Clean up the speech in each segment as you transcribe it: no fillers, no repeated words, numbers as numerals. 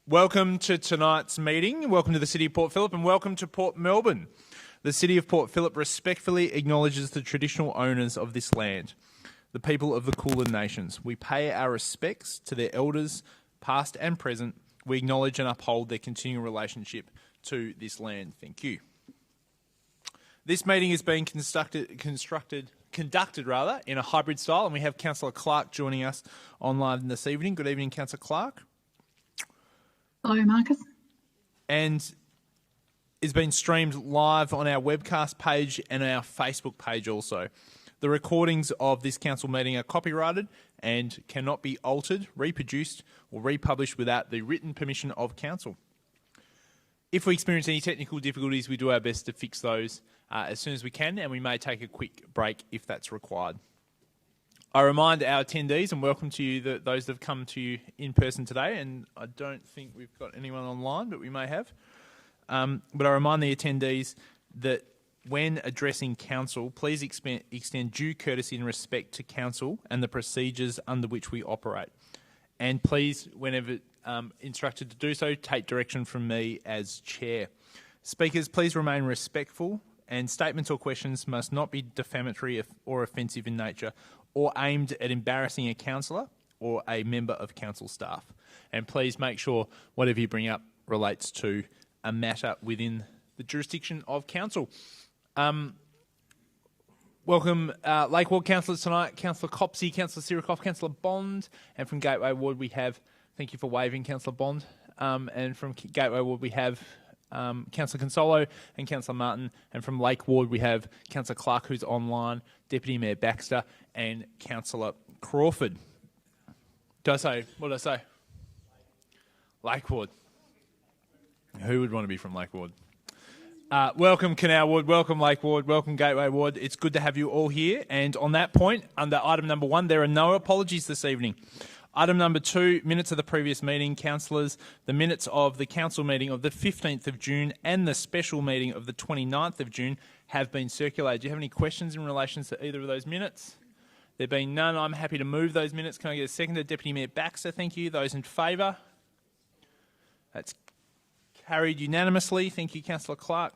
Welcome to tonight's meeting. Welcome to the City of Port Phillip and welcome to Port Melbourne. The City of Port Phillip respectfully acknowledges the traditional owners of this land, the people of the Kulin Nations. We pay our respects to their elders, past and present. We acknowledge and uphold their continuing relationship to this land. Thank you. This meeting is being conducted in a hybrid style, and we have Councillor Clark joining us online this evening. Good evening, Councillor Clark. Hello, Marcus. And is being streamed live on our webcast page and our Facebook page also. The recordings of this council meeting are copyrighted and cannot be altered, reproduced or republished without the written permission of council. If we experience any technical difficulties, we do our best to fix those as soon as we can, and we may take a quick break if that's required. I remind our attendees, and welcome to you, those that have come to you in person today, and I don't think we've got anyone online, but we may have. But I remind the attendees that when addressing council, please extend due courtesy and respect to council and the procedures under which we operate. And please, whenever instructed to do so, take direction from me as chair. Speakers, please remain respectful, and statements or questions must not be defamatory or offensive in nature, or aimed at embarrassing a councillor or a member of council staff. And please make sure whatever you bring up relates to a matter within the jurisdiction of council. Welcome Lake Ward councillors tonight, Councillor Copsey, Councillor Sirikoff, Councillor Bond, and from Gateway Ward we have, thank you for waving, Councillor Bond, and from Gateway Ward we have Councillor Consolo and Councillor Martin, and from Lake Ward we have Councillor Clark, who's online, Deputy Mayor Baxter, and Councillor Crawford. What did I say? Lake Ward. Who would want to be from Lake Ward? Welcome Canal Ward, welcome Lake Ward, welcome Gateway Ward. It's good to have you all here. And on that point, under item number 1, there are no apologies this evening. Item number 2, minutes of the previous meeting. Councillors, the minutes of the council meeting of the 15th of June and the special meeting of the 29th of June have been circulated. Do you have any questions in relation to either of those minutes? There being none, I'm happy to move those minutes. Can I get a second to Deputy Mayor Baxter? Thank you. Those in favour? That's carried unanimously. Thank you, Councillor Clark.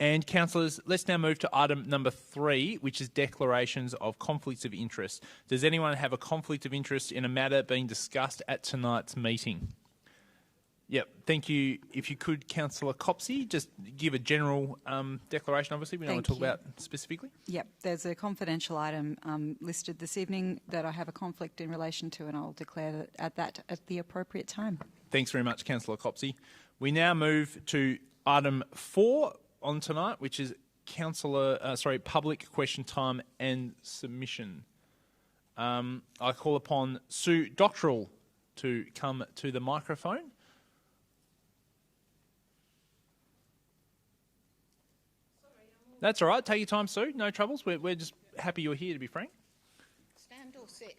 And councillors, let's now move to item number 3, which is declarations of conflicts of interest. Does anyone have a conflict of interest in a matter being discussed at tonight's meeting? Yep, thank you. If you could, Councillor Copsey, just give a general declaration, obviously. We don't want to talk about specifically. Yep, there's a confidential item listed this evening that I have a conflict in relation to, and I'll declare that at the appropriate time. Thanks very much, Councillor Copsey. We now move to item 4 on tonight, which is public question time and submission. I call upon Sue Dockrell to come to the microphone. That's all right. Take your time, Sue. No troubles. We're just happy you're here, to be frank. Stand or sit?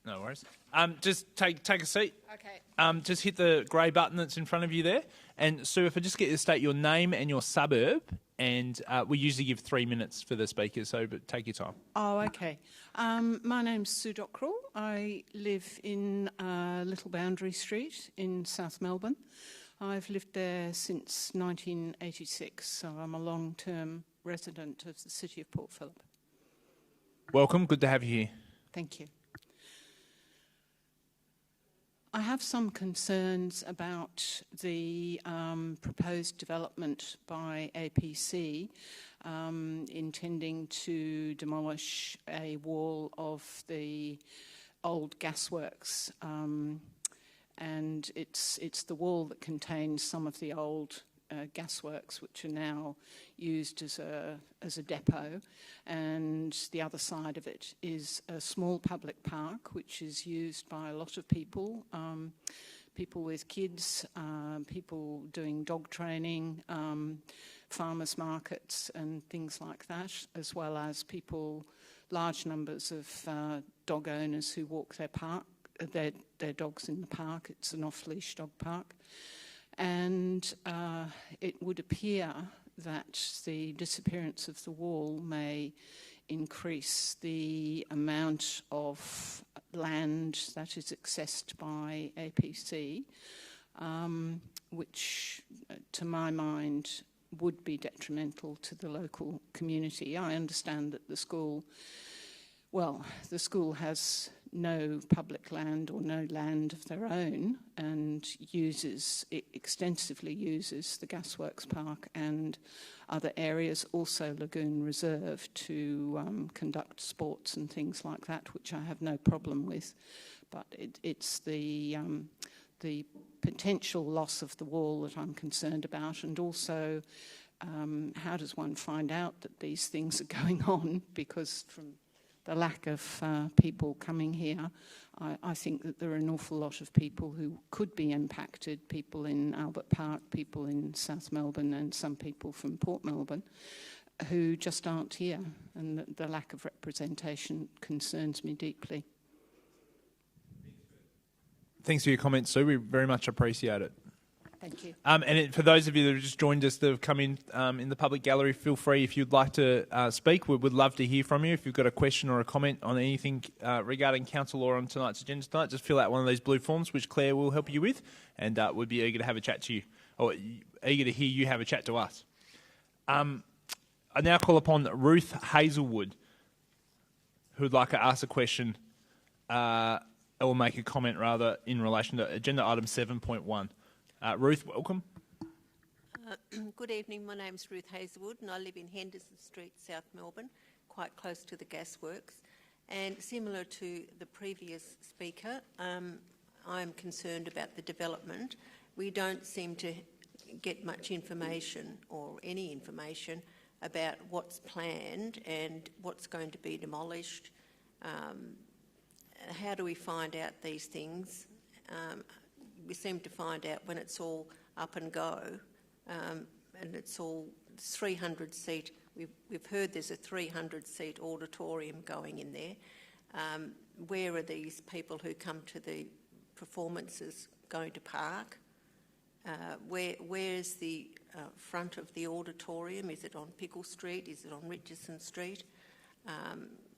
No worries. Just take a seat. Okay. Just hit the grey button that's in front of you there. And Sue, if I just get you to state your name and your suburb, and we usually give 3 minutes for the speakers, but take your time. Oh, okay. My name's Sue Dockrell. I live in Little Boundary Street in South Melbourne. I've lived there since 1986, so I'm a long-term resident of the City of Port Phillip. Welcome. Good to have you here. Thank you. I have some concerns about the proposed development by APC intending to demolish a wall of the old Gasworks, and it's the wall that contains some of the old gasworks, which are now used as a depot, and the other side of it is a small public park which is used by a lot of people, people with kids, people doing dog training, farmers markets and things like that, as well as people, large numbers of dog owners who walk their dogs in the park. It's an off-leash dog park. And it would appear that the disappearance of the wall may increase the amount of land that is accessed by APC which, to my mind, would be detrimental to the local community. I understand that the school has no public land or no land of their own and extensively uses the Gasworks Park and other areas, also Lagoon Reserve, to conduct sports and things like that, which I have no problem with. But it's the potential loss of the wall that I'm concerned about, and also how does one find out that these things are going on, because from the lack of people coming here, I think that there are an awful lot of people who could be impacted, people in Albert Park, people in South Melbourne, and some people from Port Melbourne, who just aren't here, and the lack of representation concerns me deeply. Thanks for your comments, Sue. We very much appreciate it. Thank you. For those of you that have just joined us that have come in the public gallery, feel free, if you'd like to speak. We would love to hear from you. If you've got a question or a comment on anything regarding council or on tonight's agenda tonight, just fill out one of these blue forms, which Claire will help you with, and we'd be eager to have a chat to you, or eager to hear you have a chat to us. I now call upon Ruth Hazelwood, who would like to ask a question, or make a comment, rather, in relation to agenda item 7.1. Ruth, welcome. Good evening. My name's Ruth Hazelwood and I live in Henderson Street, South Melbourne, quite close to the Gasworks. And similar to the previous speaker, I'm concerned about the development. We don't seem to get much information or any information about what's planned and what's going to be demolished. How do we find out these things? We seem to find out when it's all up and go, and it's all 300-seat. We've heard there's a 300-seat auditorium going in there. Where are these people who come to the performances going to park? Where's the front of the auditorium? Is it on Pickle Street? Is it on Richardson Street?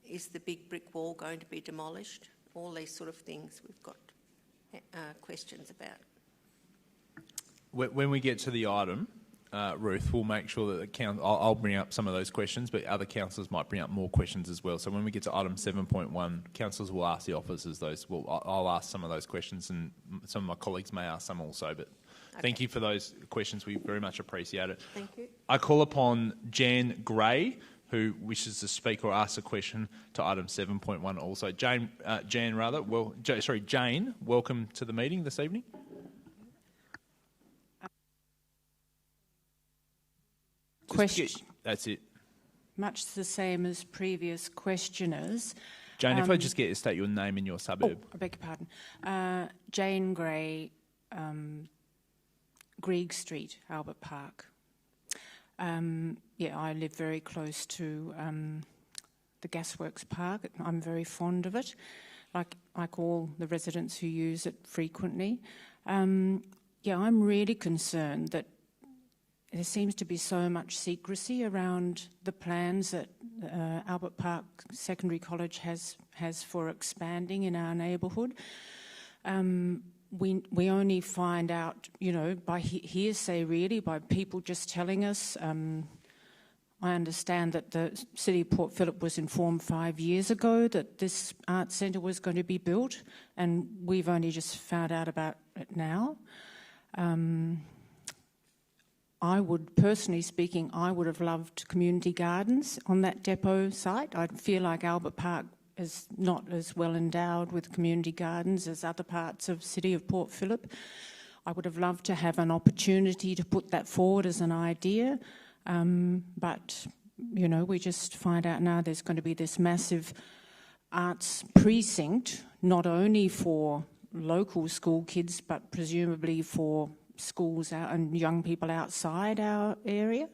Is the big brick wall going to be demolished? All these sort of things we've got questions about. When we get to the item, Ruth, we'll make sure that the council. I'll bring up some of those questions, but other councillors might bring up more questions as well. So when we get to item 7.1, councillors will ask the officers those. I'll ask some of those questions, and some of my colleagues may ask some also. But thank you for those questions. We very much appreciate it. Thank you. I call upon Jan Gray, who wishes to speak or ask a question to item 7.1 also. Jane, welcome to the meeting this evening. That's it. Much the same as previous questioners. Jane, if I just get you to state your name and your suburb. I beg your pardon. Jane Gray, Grieg Street, Albert Park. I live very close to the Gasworks Park. I'm very fond of it, like all the residents who use it frequently. I'm really concerned that there seems to be so much secrecy around the plans that Albert Park Secondary College has for expanding in our neighbourhood. We only find out, by hearsay, really, by people just telling us. I understand that the City of Port Phillip was informed 5 years ago that this art centre was going to be built, and we've only just found out about it now. Personally speaking, I would have loved community gardens on that depot site. I feel like Albert Park is not as well endowed with community gardens as other parts of City of Port Phillip. I would have loved to have an opportunity to put that forward as an idea, but we just find out now there's going to be this massive arts precinct, not only for local school kids, but presumably for schools out and young people outside our area.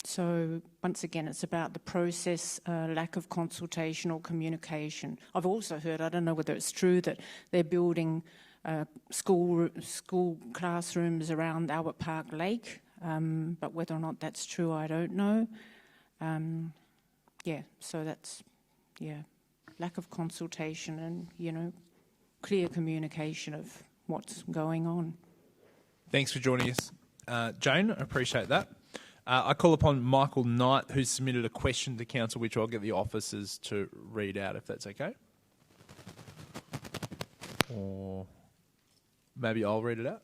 So once again, it's about the process, lack of consultation or communication. I've also heard, I don't know whether it's true, that they're building school classrooms around Albert Park Lake, but whether or not that's true, I don't know. So that's, lack of consultation and, clear communication of what's going on. Thanks for joining us, Jane. I appreciate that. I call upon Michael Knight, who's submitted a question to Council, which I'll get the officers to read out, if that's okay. Or maybe I'll read it out.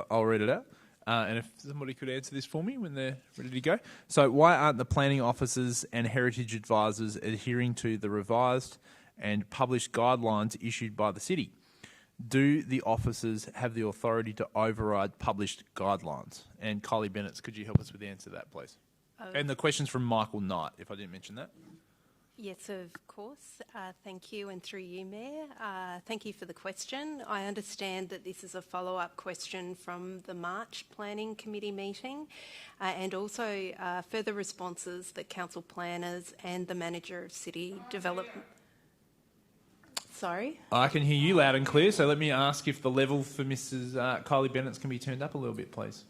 I'll read it out. And if somebody could answer this for me when they're ready to go. So why aren't the planning officers and heritage advisors adhering to the revised and published guidelines issued by the city? Do the officers have the authority to override published guidelines? And Kylie Bennett, could you help us with the answer to that, please? And the question's from Michael Knight, if I didn't mention that. Yes, of course. Thank you, and through you, Mayor. Thank you for the question. I understand that this is a follow-up question from the March Planning Committee meeting and also further responses that council planners and the Manager of City Development... Sorry? I can hear you loud and clear, so let me ask if the level for Mrs. Kylie Bennett can be turned up a little bit, please.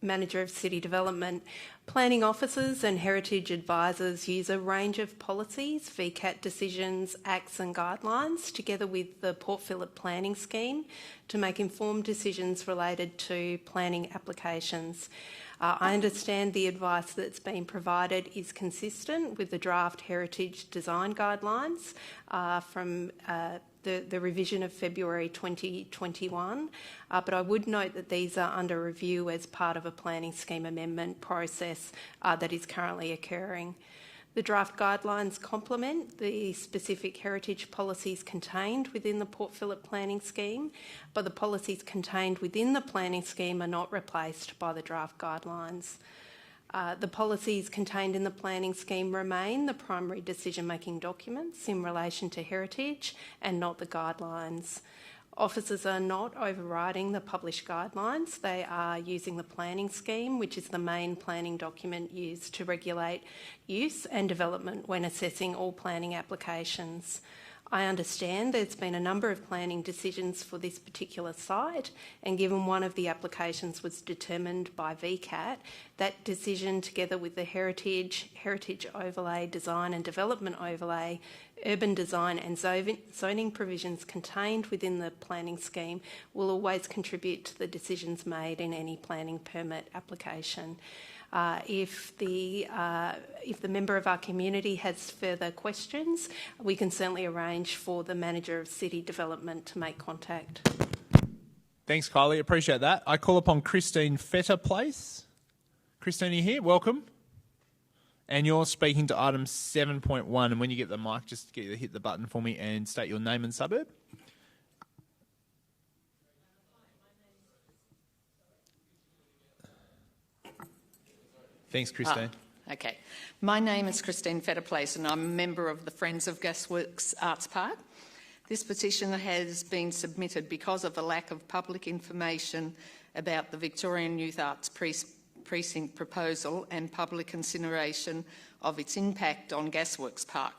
Manager of City Development. Planning officers and heritage advisors use a range of policies, VCAT decisions, acts and guidelines, together with the Port Phillip Planning Scheme, to make informed decisions related to planning applications. I understand the advice that's been provided is consistent with the draft heritage design guidelines from the revision of February 2021, but I would note that these are under review as part of a planning scheme amendment process that is currently occurring. The draft guidelines complement the specific heritage policies contained within the Port Phillip Planning Scheme, but the policies contained within the planning scheme are not replaced by the draft guidelines. The policies contained in the planning scheme remain the primary decision-making documents in relation to heritage and not the guidelines. Officers are not overriding the published guidelines. They are using the planning scheme, which is the main planning document used to regulate use and development when assessing all planning applications. I understand there's been a number of planning decisions for this particular site, and given one of the applications was determined by VCAT, that decision, together with the heritage overlay, design and development overlay, urban design and zoning provisions contained within the planning scheme, will always contribute to the decisions made in any planning permit application. If the member of our community has further questions, we can certainly arrange for the Manager of City Development to make contact. Thanks, Kylie. Appreciate that. I call upon Christine Fetterplace. Christine, are you here? Welcome. And you're speaking to item 7.1. And when you get the mic, just get you to hit the button for me and state your name and suburb. Thanks, Christine. Okay. My name is Christine Fetterplace and I'm a member of the Friends of Gasworks Arts Park. This petition has been submitted because of a lack of public information about the Victorian Youth Arts Precinct proposal and public consideration of its impact on Gasworks Park.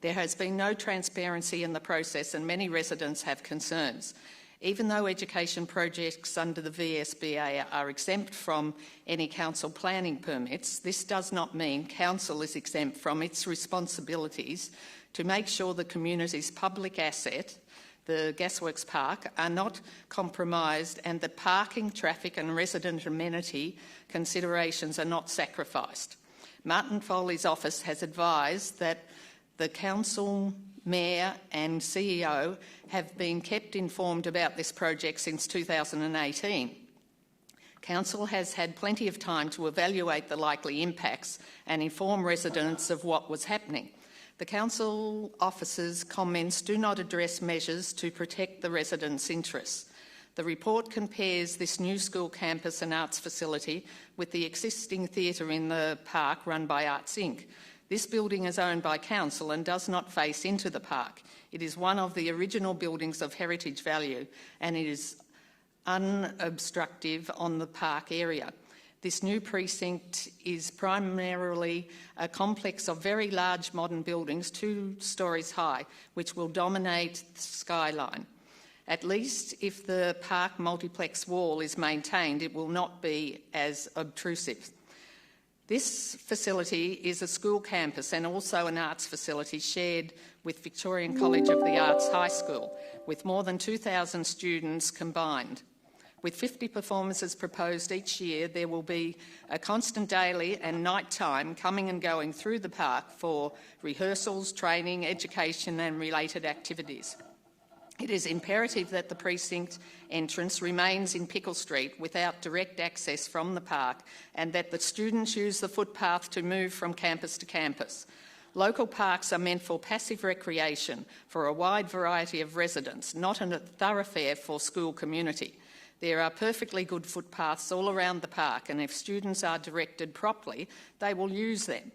There has been no transparency in the process and many residents have concerns. Even though education projects under the VSBA are exempt from any council planning permits, this does not mean council is exempt from its responsibilities to make sure the community's public asset, the Gasworks Park, are not compromised and that parking, traffic and resident amenity considerations are not sacrificed. Martin Foley's office has advised that the council, mayor and CEO have been kept informed about this project since 2018. Council has had plenty of time to evaluate the likely impacts and inform residents of what was happening. The council officers' comments do not address measures to protect the residents' interests. The report compares this new school campus and arts facility with the existing theatre in the park run by Arts Inc. This building is owned by council and does not face into the park. It is one of the original buildings of heritage value and it is unobstructive on the park area. This new precinct is primarily a complex of very large modern buildings, 2 stories high, which will dominate the skyline. At least if the park multiplex wall is maintained, it will not be as obtrusive. This facility is a school campus and also an arts facility shared with Victorian College of the Arts High School, with more than 2,000 students combined. With 50 performances proposed each year, there will be a constant daily and night time coming and going through the park for rehearsals, training, education and related activities. It is imperative that the precinct entrance remains in Pickle Street without direct access from the park, and that the students use the footpath to move from campus to campus. Local parks are meant for passive recreation for a wide variety of residents, not a thoroughfare for school community. There are perfectly good footpaths all around the park, and if students are directed properly, they will use them.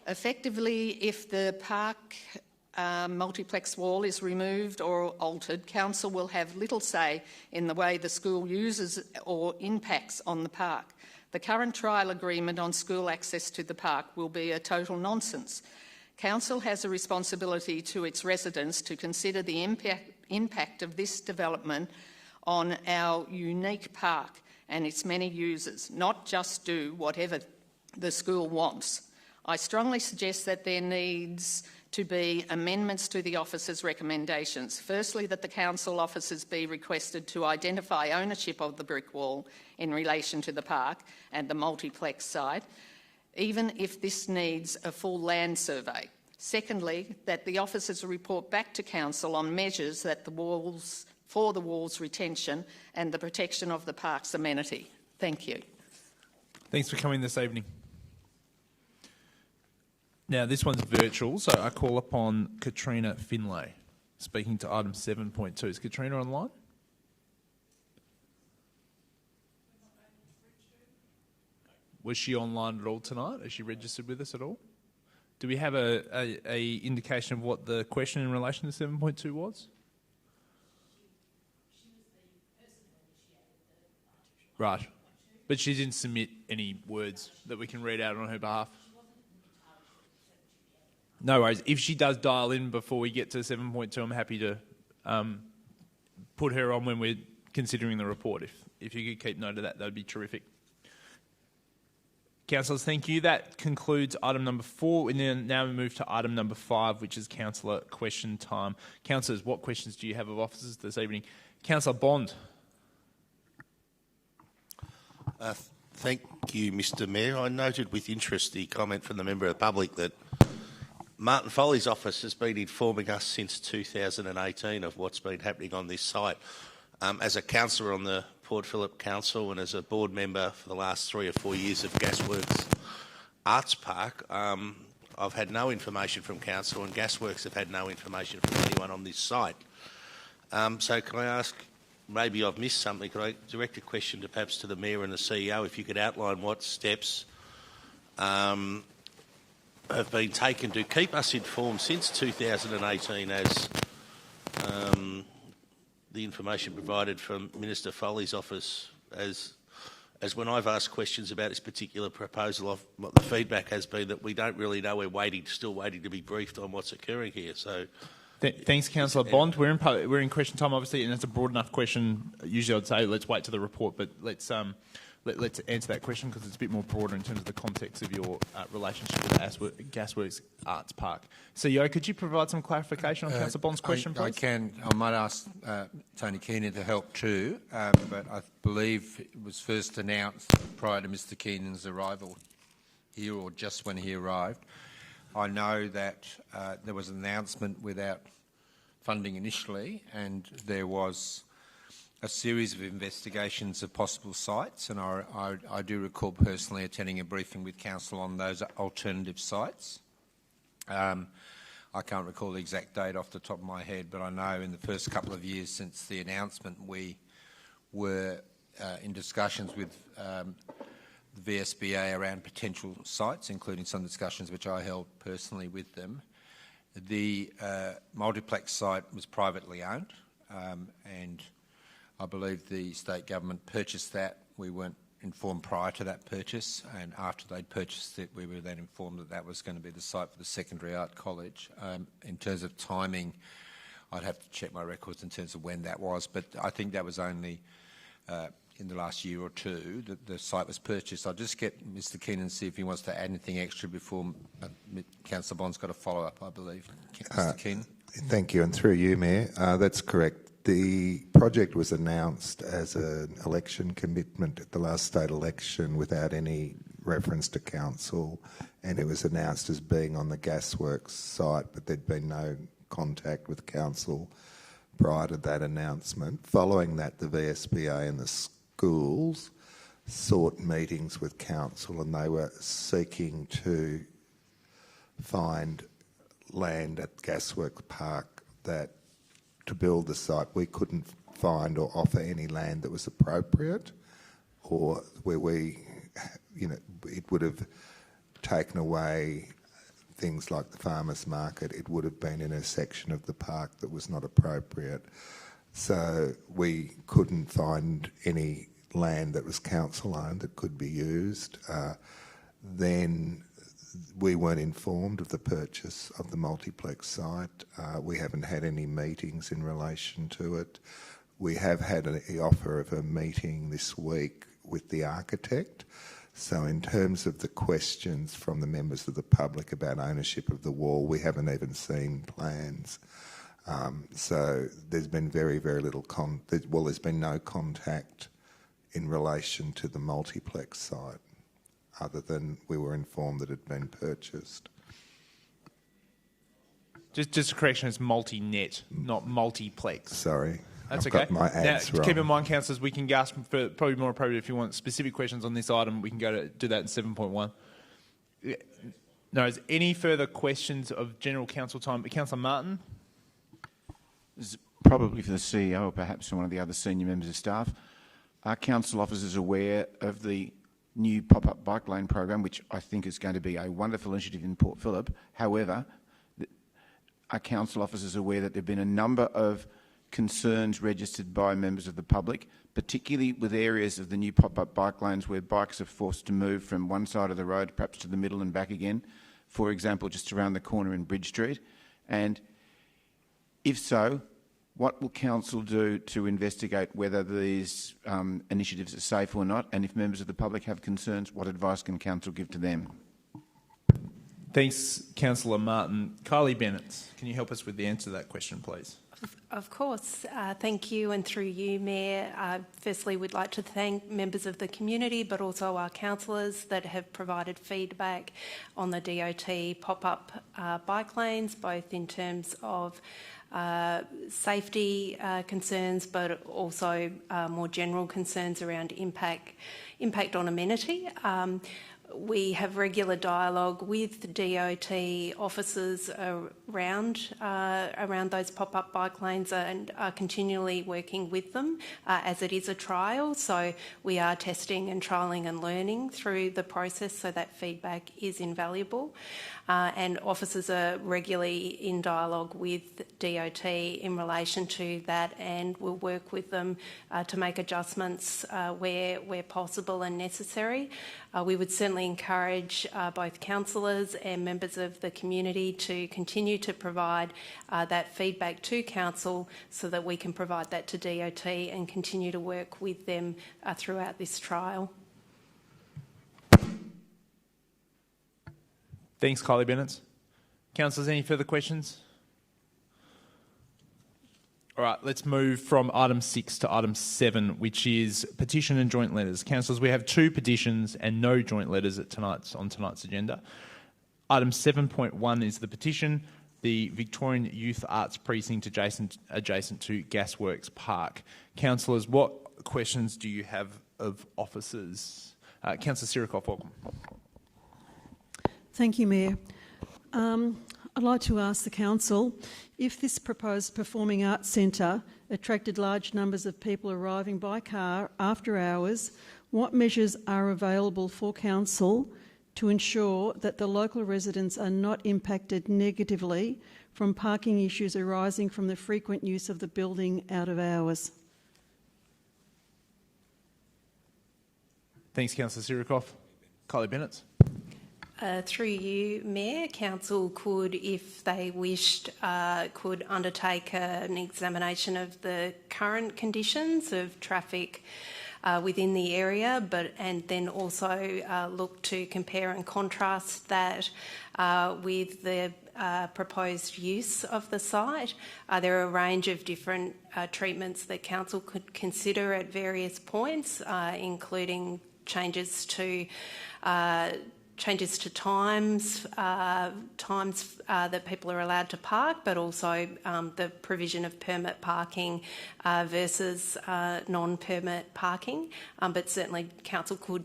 Effectively, if the park multiplex wall is removed or altered, council will have little say in the way the school uses or impacts on the park. The current trial agreement on school access to the park will be a total nonsense. Council has a responsibility to its residents to consider the impact of this development on our unique park and its many users, not just do whatever the school wants. I strongly suggest that there needs to be amendments to the officer's recommendations. Firstly, that the council officers be requested to identify ownership of the brick wall in relation to the park and the multiplex site, even if this needs a full land survey. Secondly, that the officers report back to council on measures that for the wall's retention and the protection of the park's amenity. Thank you. Thanks for coming this evening. Now, this one's virtual, so I call upon Katrina Finlay, speaking to item 7.2. Is Katrina online? Was she online at all tonight? Is she registered with us at all? Do we have a indication of what the question in relation to 7.2 was? Right. But she didn't submit any words that we can read out on her behalf? No worries. If she does dial in before we get to 7.2, I'm happy to put her on when we're considering the report. If you could keep note of that, that would be terrific. Councillors, thank you. That concludes item number 4. And now we move to item number 5, which is councillor question time. Councillors, what questions do you have of officers this evening? Councillor Bond. Thank you, Mr Mayor. I noted with interest the comment from the Member of the Public that Martin Foley's office has been informing us since 2018 of what's been happening on this site. As a councillor on the Port Phillip Council and as a board member for the last 3 or 4 years of Gasworks Arts Park, I've had no information from council, and Gasworks have had no information from anyone on this site. So can I ask, maybe I've missed something, could I direct a question to perhaps to the Mayor and the CEO, if you could outline what steps have been taken to keep us informed since 2018 as the information provided from Minister Foley's office, as when I've asked questions about this particular proposal, what the feedback has been that we don't really know, still waiting to be briefed on what's occurring here. So, thanks, Councillor Bond. We're in question time, obviously, and it's a broad enough question. Usually I'd say let's wait to the report, but let's answer that question because it's a bit more broader in terms of the context of your relationship with the Gasworks Arts Park. CEO, could you provide some clarification on Councillor Bond's question, please? I can. I might ask Tony Keenan to help too, but I believe it was first announced prior to Mr Keenan's arrival here, or just when he arrived. I know that there was an announcement without funding initially, and there was a series of investigations of possible sites, and I do recall personally attending a briefing with council on those alternative sites. I can't recall the exact date off the top of my head, but I know in the first couple of years since the announcement we were in discussions with the VSBA around potential sites, including some discussions which I held personally with them. The multiplex site was privately owned, and I believe the state government purchased that. We weren't informed prior to that purchase, and after they'd purchased it, we were then informed that that was going to be the site for the secondary art college. In terms of timing, I'd have to check my records in terms of when that was, but I think that was only in the last year or two that the site was purchased. I'll just get Mr Keenan to see if he wants to add anything extra before Councillor Bond's got a follow-up, I believe. Mr Keenan. Thank you, and through you, Mayor. That's correct. The project was announced as an election commitment at the last state election without any reference to council, and it was announced as being on the Gasworks site, but there'd been no contact with council prior to that announcement. Following that, the VSBA and the schools sought meetings with council, and they were seeking to find land at Gasworks Park to build the site. We couldn't find or offer any land that was appropriate, or where it would have taken away things like the farmers market. It would have been in a section of the park that was not appropriate. So we couldn't find any land that was council owned that could be used. Then we weren't informed of the purchase of the multiplex site. We haven't had any meetings in relation to it. We have had an offer of a meeting this week with the architect. So in terms of the questions from the members of the public about ownership of the wall, we haven't even seen plans. So there's been very, very little there's been no contact in relation to the multiplex site, other than we were informed that it had been purchased. Just a correction, it's multi-net, not multiplex. Sorry. That's I've okay. got my ads Now, wrong. keep in mind, councillors, we can ask for probably more appropriate if you want specific questions on this item. We can do that in 7.1. No, is any further questions of general council time? Councillor Martin. This is probably for the CEO or perhaps for one of the other senior members of staff. Are council officers aware of the new pop-up bike lane program, which I think is going to be a wonderful initiative in Port Phillip? However, are council officers aware that there have been a number of concerns registered by members of the public, particularly with areas of the new pop-up bike lanes where bikes are forced to move from one side of the road perhaps to the middle and back again, for example, just around the corner in Bridge Street? And if so, what will council do to investigate whether these initiatives are safe or not? And if members of the public have concerns, what advice can council give to them? Thanks, Councillor Martin. Kylie Bennett, can you help us with the answer to that question, please? Of course. Thank you, and through you, Mayor. Firstly, we'd like to thank members of the community, but also our councillors that have provided feedback on the DOT pop-up bike lanes, both in terms of safety concerns, but also more general concerns around impact on amenity. We have regular dialogue with DOT officers around those pop-up bike lanes and are continually working with them as it is a trial. So we are testing and trialling and learning through the process, so that feedback is invaluable. And officers are regularly in dialogue with DOT in relation to that, and we'll work with them to make adjustments where possible and necessary. We would certainly encourage both councillors and members of the community to continue to provide that feedback to council so that we can provide that to DOT and continue to work with them throughout this trial. Thanks, Kylie Bennett. Councillors, any further questions? All right, let's move from item 6 to item 7, which is petition and joint letters. Councillors, we have 2 petitions and no joint letters on tonight's agenda. Item 7.1 is the petition, the Victorian Youth Arts Precinct adjacent to Gasworks Park. Councillors, what questions do you have of officers? Councillor Sirikoff, welcome. Thank you, Mayor. I'd like to ask the Council if this proposed performing arts centre attracted large numbers of people arriving by car after hours, what measures are available for Council to ensure that the local residents are not impacted negatively from parking issues arising from the frequent use of the building out of hours? Thanks, Councillor Sirikoff. Kylie Bennett. Through you, Mayor, Council could, if they wished, could undertake an examination of the current conditions of traffic within the area, and then also look to compare and contrast that with the proposed use of the site. There are a range of different treatments that council could consider at various points, including changes to times that people are allowed to park, but also the provision of permit parking versus non-permit parking. But certainly council could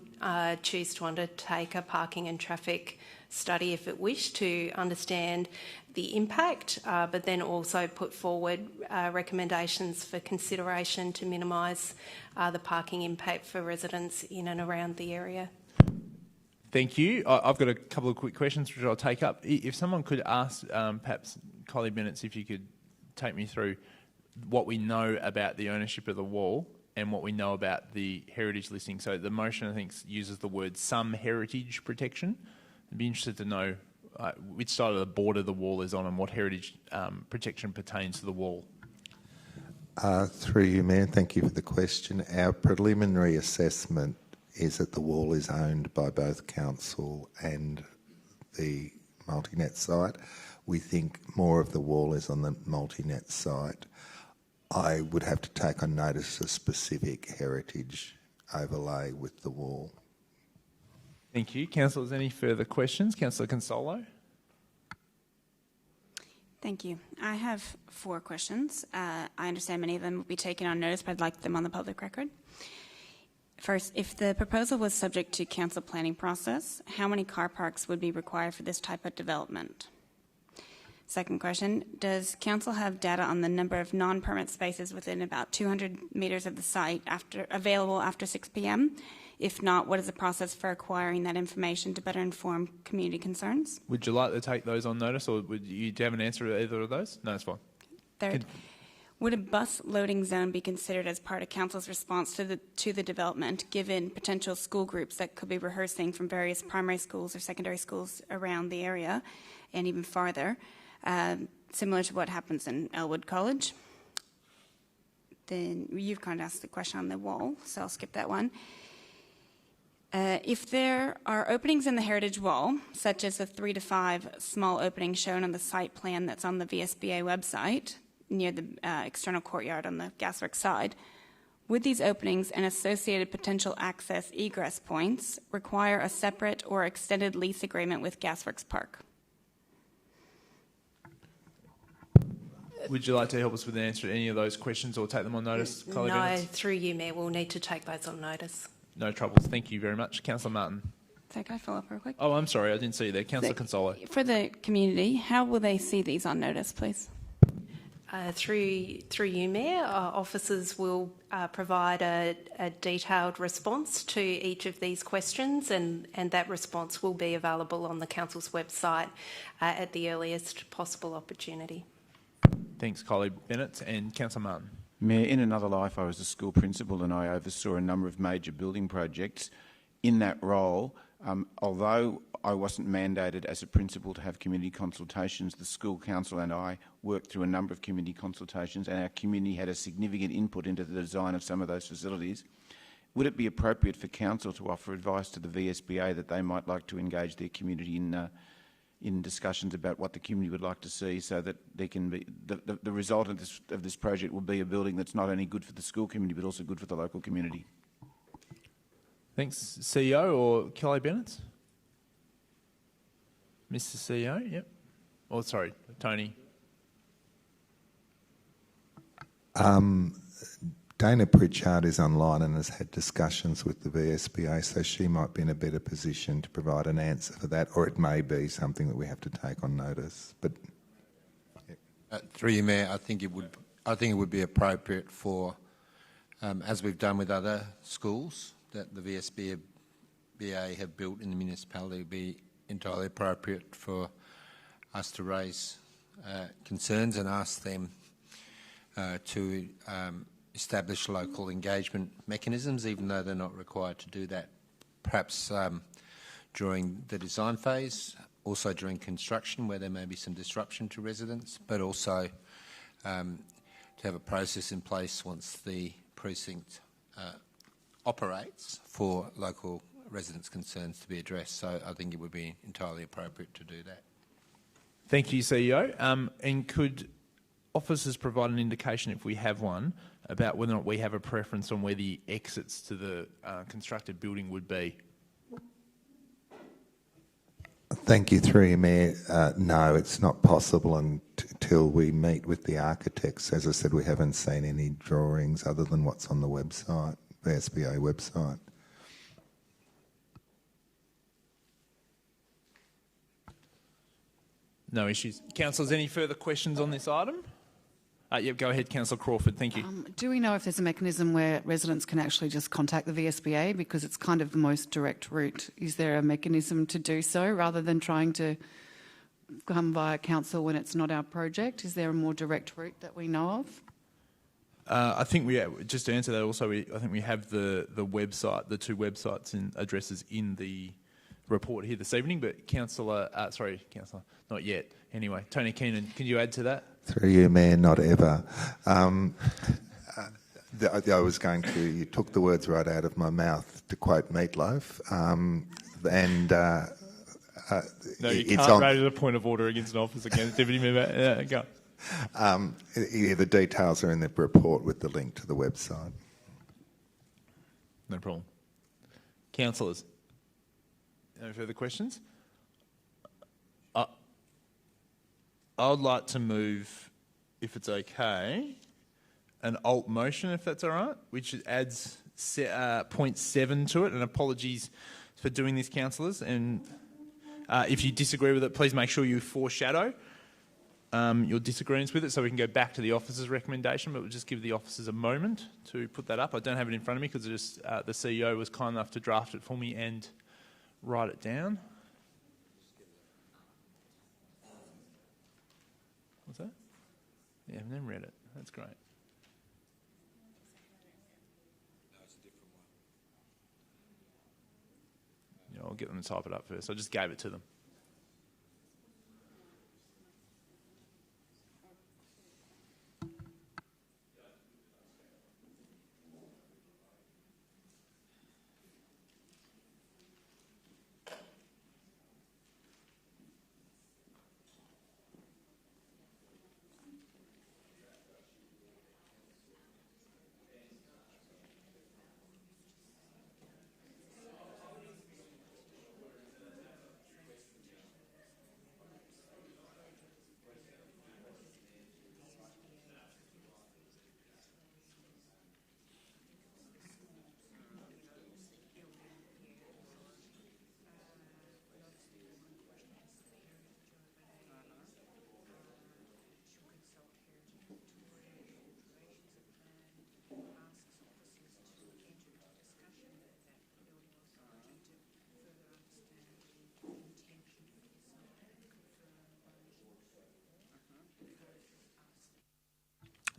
choose to undertake a parking and traffic study if it wished to understand the impact, but then also put forward recommendations for consideration to minimise the parking impact for residents in and around the area. Thank you. I've got a couple of quick questions which I'll take up. If someone could ask, perhaps Collie Bennett, if you could take me through what we know about the ownership of the wall and what we know about the heritage listing. So the motion, I think, uses the word some heritage protection. I'd be interested to know which side of the border the wall is on and what heritage protection pertains to the wall. Through you, Mayor, thank you for the question. Our preliminary assessment is that the wall is owned by both council and the multi-net site. We think more of the wall is on the multi-net site. I would have to take on notice a specific heritage overlay with the wall. Thank you. Councillors, any further questions? Councillor Consolo. Thank you. I have 4 questions. I understand many of them will be taken on notice, but I'd like them on the public record. First, if the proposal was subject to council planning process, how many car parks would be required for this type of development? Second question, does council have data on the number of non-permit spaces within about 200 metres of the site available after 6 p.m? If not, what is the process for acquiring that information to better inform community concerns? Would you like to take those on notice, or do you have an answer to either of those? No, it's fine. Third, would a bus loading zone be considered as part of council's response to the development, given potential school groups that could be rehearsing from various primary schools or secondary schools around the area and even farther, similar to what happens in Elwood College? Then you've kind of asked the question on the wall, so I'll skip that one. If there are openings in the heritage wall, such as the 3 to 5 small openings shown on the site plan that's on the VSBA website near the external courtyard on the Gasworks side, would these openings and associated potential access egress points require a separate or extended lease agreement with Gasworks Park? Would you like to help us with an answer to any of those questions or take them on notice, Collie Bennett? No, through you, Mayor, we'll need to take those on notice. No troubles. Thank you very much. Councillor Martin. So can I follow up real quick? Oh, I'm sorry. I didn't see you there. Councillor Consolo. For the community, how will they see these on notice, please? Through you, Mayor, officers will provide a detailed response to each of these questions, and that response will be available on the council's website at the earliest possible opportunity. Thanks, Collie Bennett. And Councillor Martin. Mayor, in another life I was a school principal and I oversaw a number of major building projects. In that role, although I wasn't mandated as a principal to have community consultations, the school council and I worked through a number of community consultations, and our community had a significant input into the design of some of those facilities. Would it be appropriate for council to offer advice to the VSBA that they might like to engage their community in discussions about what the community would like to see, so that there can be the result of this project will be a building that's not only good for the school community but also good for the local community? Thanks. CEO or Collie Bennett? Mr. CEO, yep. Oh, sorry, Tony. Dana Pritchard is online and has had discussions with the VSBA, so she might be in a better position to provide an answer for that, or it may be something that we have to take on notice. But through you, Mayor, I think it would be appropriate for, as we've done with other schools that the VSBA have built in the municipality, would be entirely appropriate for us to raise concerns and ask them to establish local engagement mechanisms, even though they're not required to do that, perhaps during the design phase, also during construction where there may be some disruption to residents, but also to have a process in place once the precinct operates for local residents' concerns to be addressed. So I think it would be entirely appropriate to do that. Thank you, CEO. And could officers provide an indication, if we have one, about whether or not we have a preference on where the exits to the constructed building would be? Thank you, through you, Mayor. No, it's not possible until we meet with the architects. As I said, we haven't seen any drawings other than what's on the website, the SBA website. No issues. Councillors, any further questions on this item? Yep, go ahead, Councillor Crawford. Thank you. Do we know if there's a mechanism where residents can actually just contact the VSBA, because it's kind of the most direct route? Is there a mechanism to do so rather than trying to come via council when it's not our project? Is there a more direct route that we know of? I think just to answer that also, I think we have the website, the two websites and addresses in the report here this evening, but Councillor, not yet. Anyway, Tony Keenan, can you add to that? Through you, Mayor, not ever. I was going to, you took the words right out of my mouth, to quote Meatloaf. No, you can't raise a point of order against an officer against deputy member. Yeah, go. The details are in the report with the link to the website. No problem. Councillors, no further questions? I would like to move, if it's okay, an alt motion, if that's all right, which adds point 7 to it. And apologies for doing this, councillors. And if you disagree with it, please make sure you foreshadow your disagreements with it, so we can go back to the officer's recommendation. But we'll just give the officers a moment to put that up. I don't have it in front of me because the CEO was kind enough to draft it for me and write it down. What's that? Yeah, I've never read it. That's great. No, it's a different one. Yeah, I'll get them to type it up first. I just gave it to them.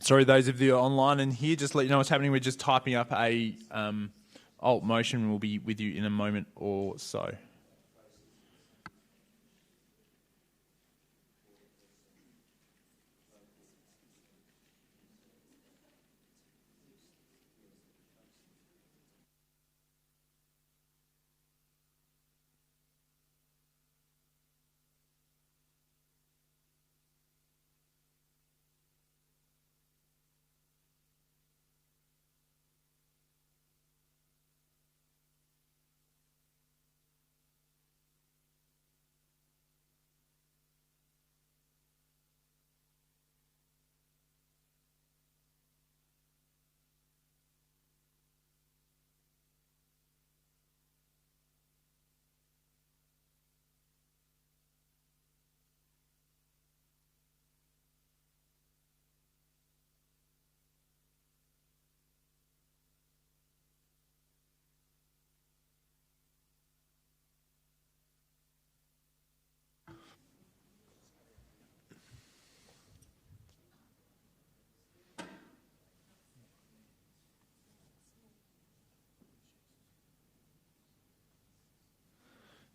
Sorry, those of you online and here, just let you know what's happening. We're just typing up a alt motion. We'll be with you in a moment or so.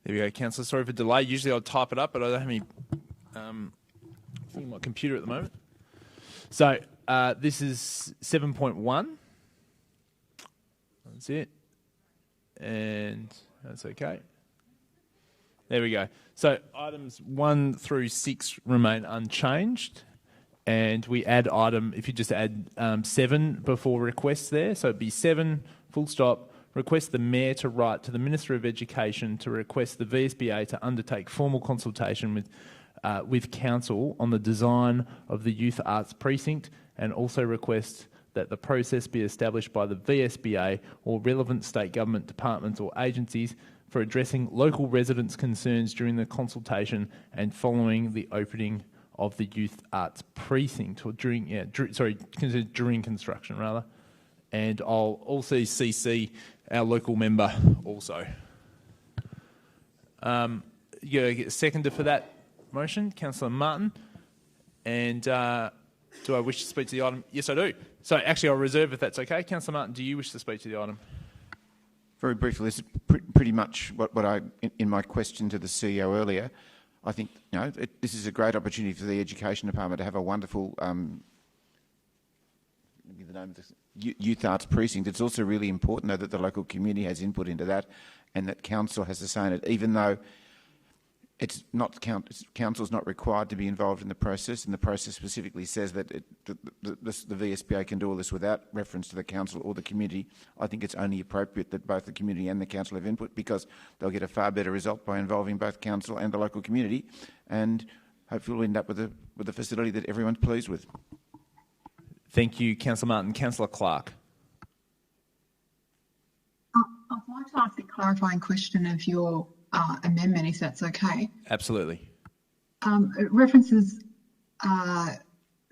There we go, Councillor. Sorry for delay. Usually I'll type it up, but I don't have any thing on my computer at the moment. So this is 7.1. That's it. And that's okay. There we go. So items 1 through 6 remain unchanged. And we add if you just add 7 before requests there. So it'd be 7, full stop, request the Mayor to write to the Minister of Education to request the VSBA to undertake formal consultation with Council on the design of the Youth Arts Precinct, and also request that the process be established by the VSBA or relevant state government departments or agencies for addressing local residents' concerns during the consultation and following the opening of the Youth Arts Precinct, or during construction rather. And I'll also CC our local member also. You gotta get a seconder for that motion, Councillor Martin. And do I wish to speak to the item? Yes, I do. So actually I'll reserve if that's okay. Councillor Martin, do you wish to speak to the item? Very briefly, this is pretty much what I, in my question to the CEO earlier, I think this is a great opportunity for the Education Department to have a wonderful give the name of this, Youth Arts Precinct. It's also really important, though, that the local community has input into that and that Council has to say in it, even though it's not Council's not required to be involved in the process, and the process specifically says that the VSBA can do all this without reference to the Council or the community. I think it's only appropriate that both the community and the Council have input, because they'll get a far better result by involving both Council and the local community, and hopefully we'll end up with a facility that everyone's pleased with. Thank you, Councillor Martin. Councillor Clark. I'd like to ask a clarifying question of your amendment, if that's okay. Absolutely. It references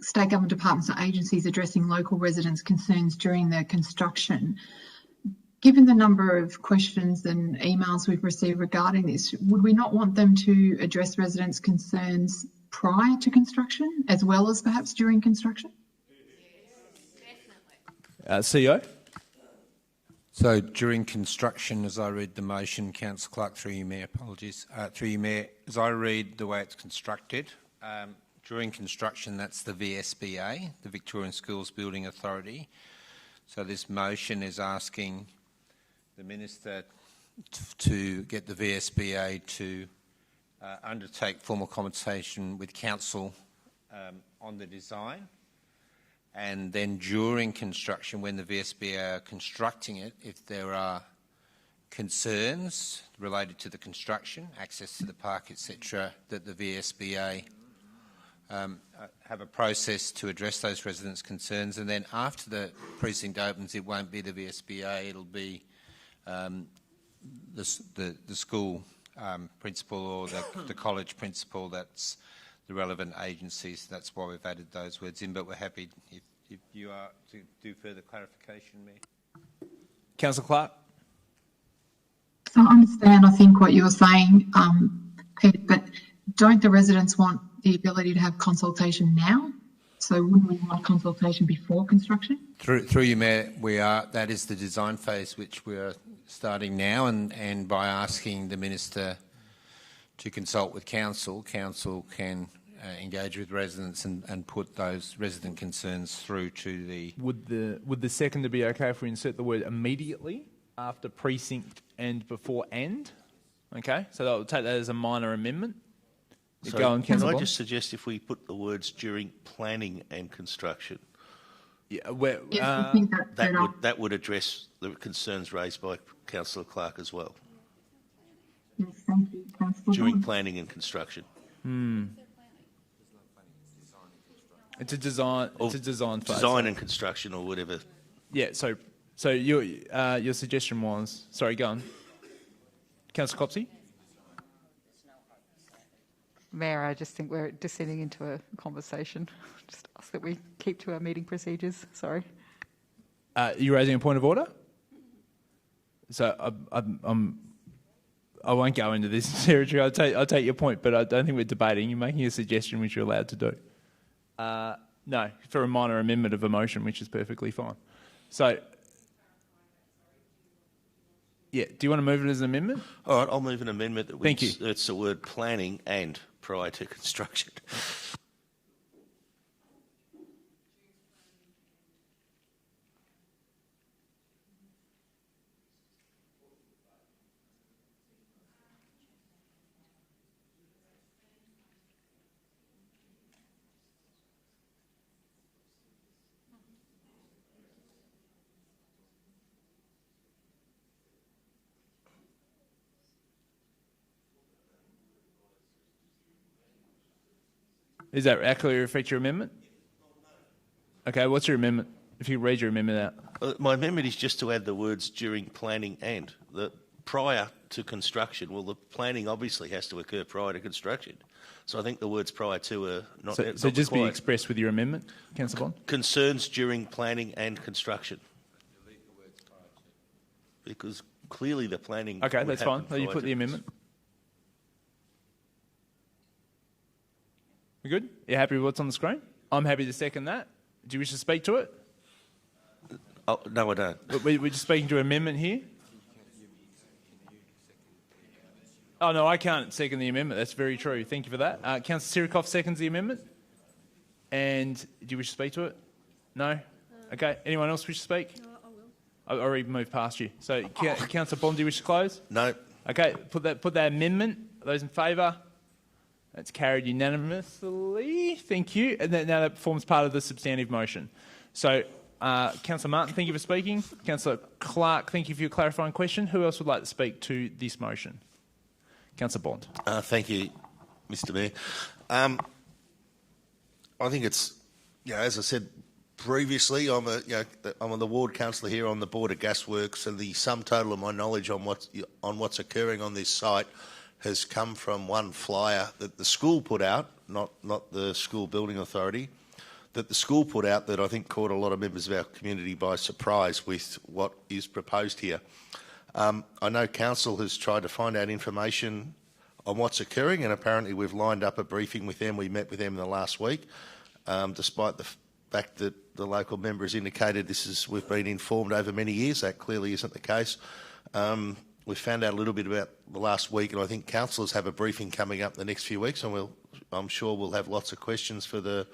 state government departments or agencies addressing local residents' concerns during the construction. Given the number of questions and emails we've received regarding this, would we not want them to address residents' concerns prior to construction as well as perhaps during construction? CEO? So during construction, as I read the motion, Councillor Clark, through you, Mayor, apologies, through you, Mayor, as I read the way it's constructed, during construction, that's the VSBA, the Victorian Schools Building Authority. So this motion is asking the Minister to get the VSBA to undertake formal consultation with Council on the design. And then during construction, when the VSBA are constructing it, if there are concerns related to the construction, access to the park, etc., that the VSBA have a process to address those residents' concerns. And then after the precinct opens, it won't be the VSBA, it'll be the school principal or the college principal that's the relevant agencies. That's why we've added those words in, but we're happy if you are to do further clarification, Mayor. Councillor Clark? So I understand, I think, what you're saying, Pete, but don't the residents want the ability to have consultation now? So wouldn't we want consultation before construction? Through you, Mayor, that is the design phase which we are starting now, and by asking the Minister to consult with Council, Council can engage with residents and put those resident concerns through to the... Would the seconder be okay if we insert the word immediately after precinct and before and? Okay, so that will take that as a minor amendment. So can I just suggest if we put the words during planning and construction? Yeah, I think that would address the concerns raised by Councillor Clark as well. Yes, thank you, Councillor. During planning and construction. It's a design. It's a design phase. Design and construction, or whatever. Yeah. So your suggestion was, sorry, go on, Councillor Copsey. Mayor, I just think we're descending into a conversation. Just ask that we keep to our meeting procedures. Sorry. You're raising a point of order? So I won't go into this territory. I'll take your point, but I don't think we're debating. You're making a suggestion which you're allowed to do. No, for a minor amendment of a motion, which is perfectly fine. So, yeah, do you want to move it as an amendment? All right, I'll move an amendment that Thank you. It's the word planning and prior to construction. Is that accurately reflect your amendment? Okay, what's your amendment? If you read your amendment out. My amendment is just to add the words during planning and. Prior to construction, well, the planning obviously has to occur prior to construction. So I think the words prior to are not So not just required. be expressed with your amendment, Councillor Bond? Concerns during planning and construction. Because clearly the planning... Okay, would that's fine. happen So you prior put to the amendment. We good? You happy with what's on the screen? I'm happy to second that. Do you wish to speak to it? Oh, no, I don't. We're just speaking to an amendment here. Oh, no, I can't second the amendment. That's very true. Thank you for that. Councillor Sirikoff seconds the amendment. And do you wish to speak to it? No? Okay. Anyone else wish to speak? No, I will. I already moved past you. So, Councillor Bond, do you wish to close? No. Okay. Put that amendment. Those in favour? That's carried unanimously. Thank you. And now that forms part of the substantive motion. So, Councillor Martin, thank you for speaking. Councillor Clark, thank you for your clarifying question. Who else would like to speak to this motion? Councillor Bond. Thank you, Mr Mayor. I think it's, as I said previously, I'm the ward councillor here on the board of Gasworks, and the sum total of my knowledge on what's occurring on this site has come from one flyer that the school put out, not the school building authority, that the school put out that I think caught a lot of members of our community by surprise with what is proposed here. I know council has tried to find out information on what's occurring, and apparently we've lined up a briefing with them. We met with them in the last week, despite the fact that the local member has indicated we've been informed over many years. That clearly isn't the case. We've found out a little bit about the last week, and I think councillors have a briefing coming up the next few weeks, and I'm sure we'll have lots of questions for the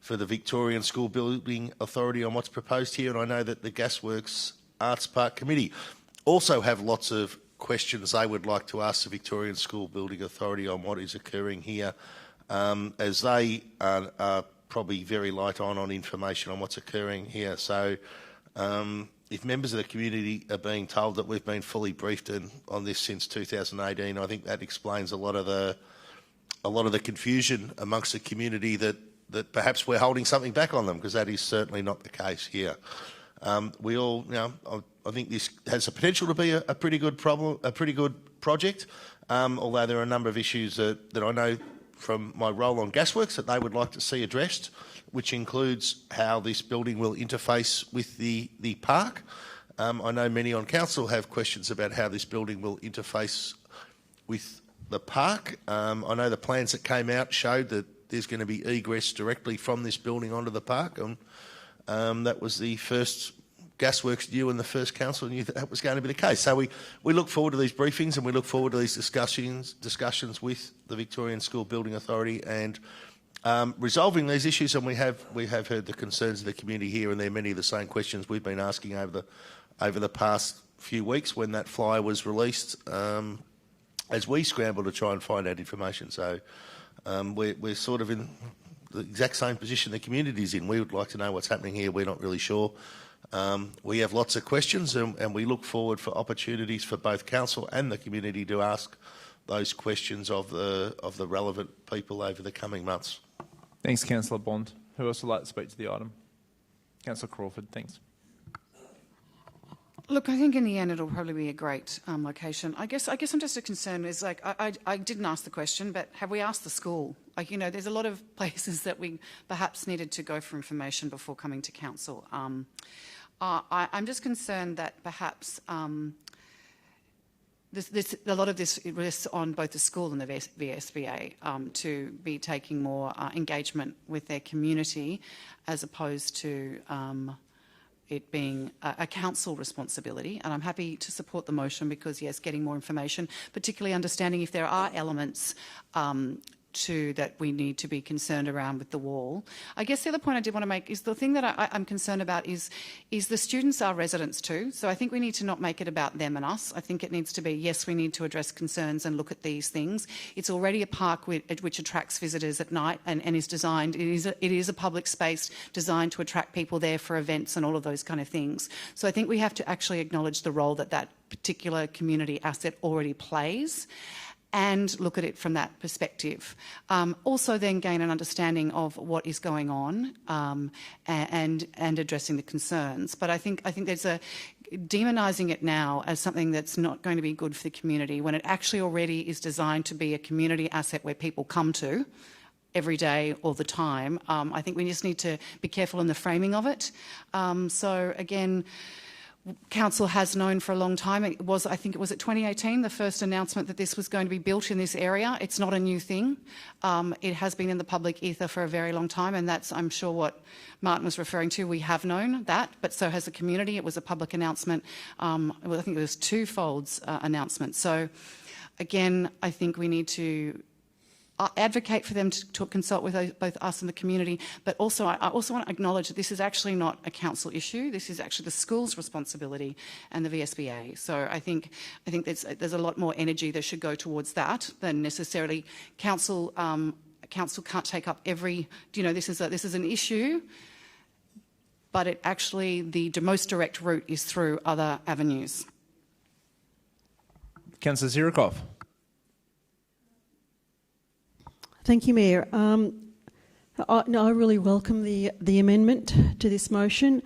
Victorian School Building Authority on what's proposed here. And I know that the Gasworks Arts Park Committee also have lots of questions they would like to ask the Victorian School Building Authority on what is occurring here, as they are probably very light on information on what's occurring here. So if members of the community are being told that we've been fully briefed on this since 2018, I think that explains a lot of the confusion amongst the community that perhaps we're holding something back on them, because that is certainly not the case here. We all, I think this has the potential to be a pretty good project, although there are a number of issues that I know from my role on Gasworks that they would like to see addressed, which includes how this building will interface with the park. I know many on council have questions about how this building will interface with the park. I know the plans that came out showed that there's going to be egress directly from this building onto the park, and that was the first Gasworks knew and the first council knew that was going to be the case. So we look forward to these briefings, and we look forward to these discussions with the Victorian School Building Authority and resolving these issues. And we have heard the concerns of the community here, and there are many of the same questions we've been asking over the past few weeks when that flyer was released, as we scramble to try and find out information. So we're sort of in the exact same position the community is in. We would like to know what's happening here. We're not really sure. We have lots of questions, and we look forward for opportunities for both council and the community to ask those questions of the relevant people over the coming months. Thanks, Councillor Bond. Who else would like to speak to the item? Councillor Crawford, thanks. Look, I think in the end it'll probably be a great location. I guess I'm just concerned is like I didn't ask the question, but have we asked the school? Like, there's a lot of places that we perhaps needed to go for information before coming to council. I'm just concerned that perhaps a lot of this rests on both the school and the VSBA to be taking more engagement with their community, as opposed to it being a council responsibility. And I'm happy to support the motion because, yes, getting more information, particularly understanding if there are elements that we need to be concerned around with the wall. I guess the other point I did want to make is the thing that I'm concerned about is the students are residents too. So I think we need to not make it about them and us. I think it needs to be, yes, we need to address concerns and look at these things. It's already a park which attracts visitors at night and is designed, it is a public space designed to attract people there for events and all of those kind of things. So I think we have to actually acknowledge the role that particular community asset already plays. and look at it from that perspective. Also then gain an understanding of what is going on and addressing the concerns. But I think there's demonising it now as something that's not going to be good for the community when it actually already is designed to be a community asset where people come to every day, all the time. I think we just need to be careful in the framing of it. So again, Council has known for a long time. I think it was at 2018, the first announcement that this was going to be built in this area. It's not a new thing. It has been in the public ether for a very long time, and that's, I'm sure, what Martin was referring to. We have known that, but so has the community. It was a public announcement. I think it was two-folds announcement. So, again, I think we need to advocate for them to consult with both us and the community, but also I also want to acknowledge that this is actually not a council issue. This is actually the school's responsibility and the VSBA. So I think there's a lot more energy that should go towards that than necessarily council. Council can't take up every. This is an issue, but it actually the most direct route is through other avenues. Councillor Zirikov. Thank you, Mayor. I really welcome the amendment to this motion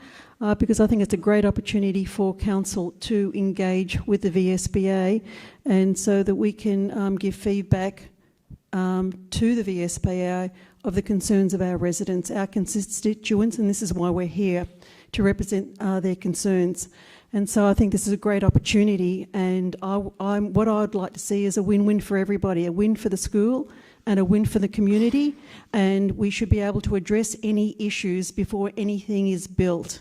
because I think it's a great opportunity for Council to engage with the VSBA and so that we can give feedback to the VSBA of the concerns of our residents, our constituents, and this is why we're here, to represent their concerns. And so I think this is a great opportunity, and what I'd like to see is a win-win for everybody, a win for the school and a win for the community, and we should be able to address any issues before anything is built,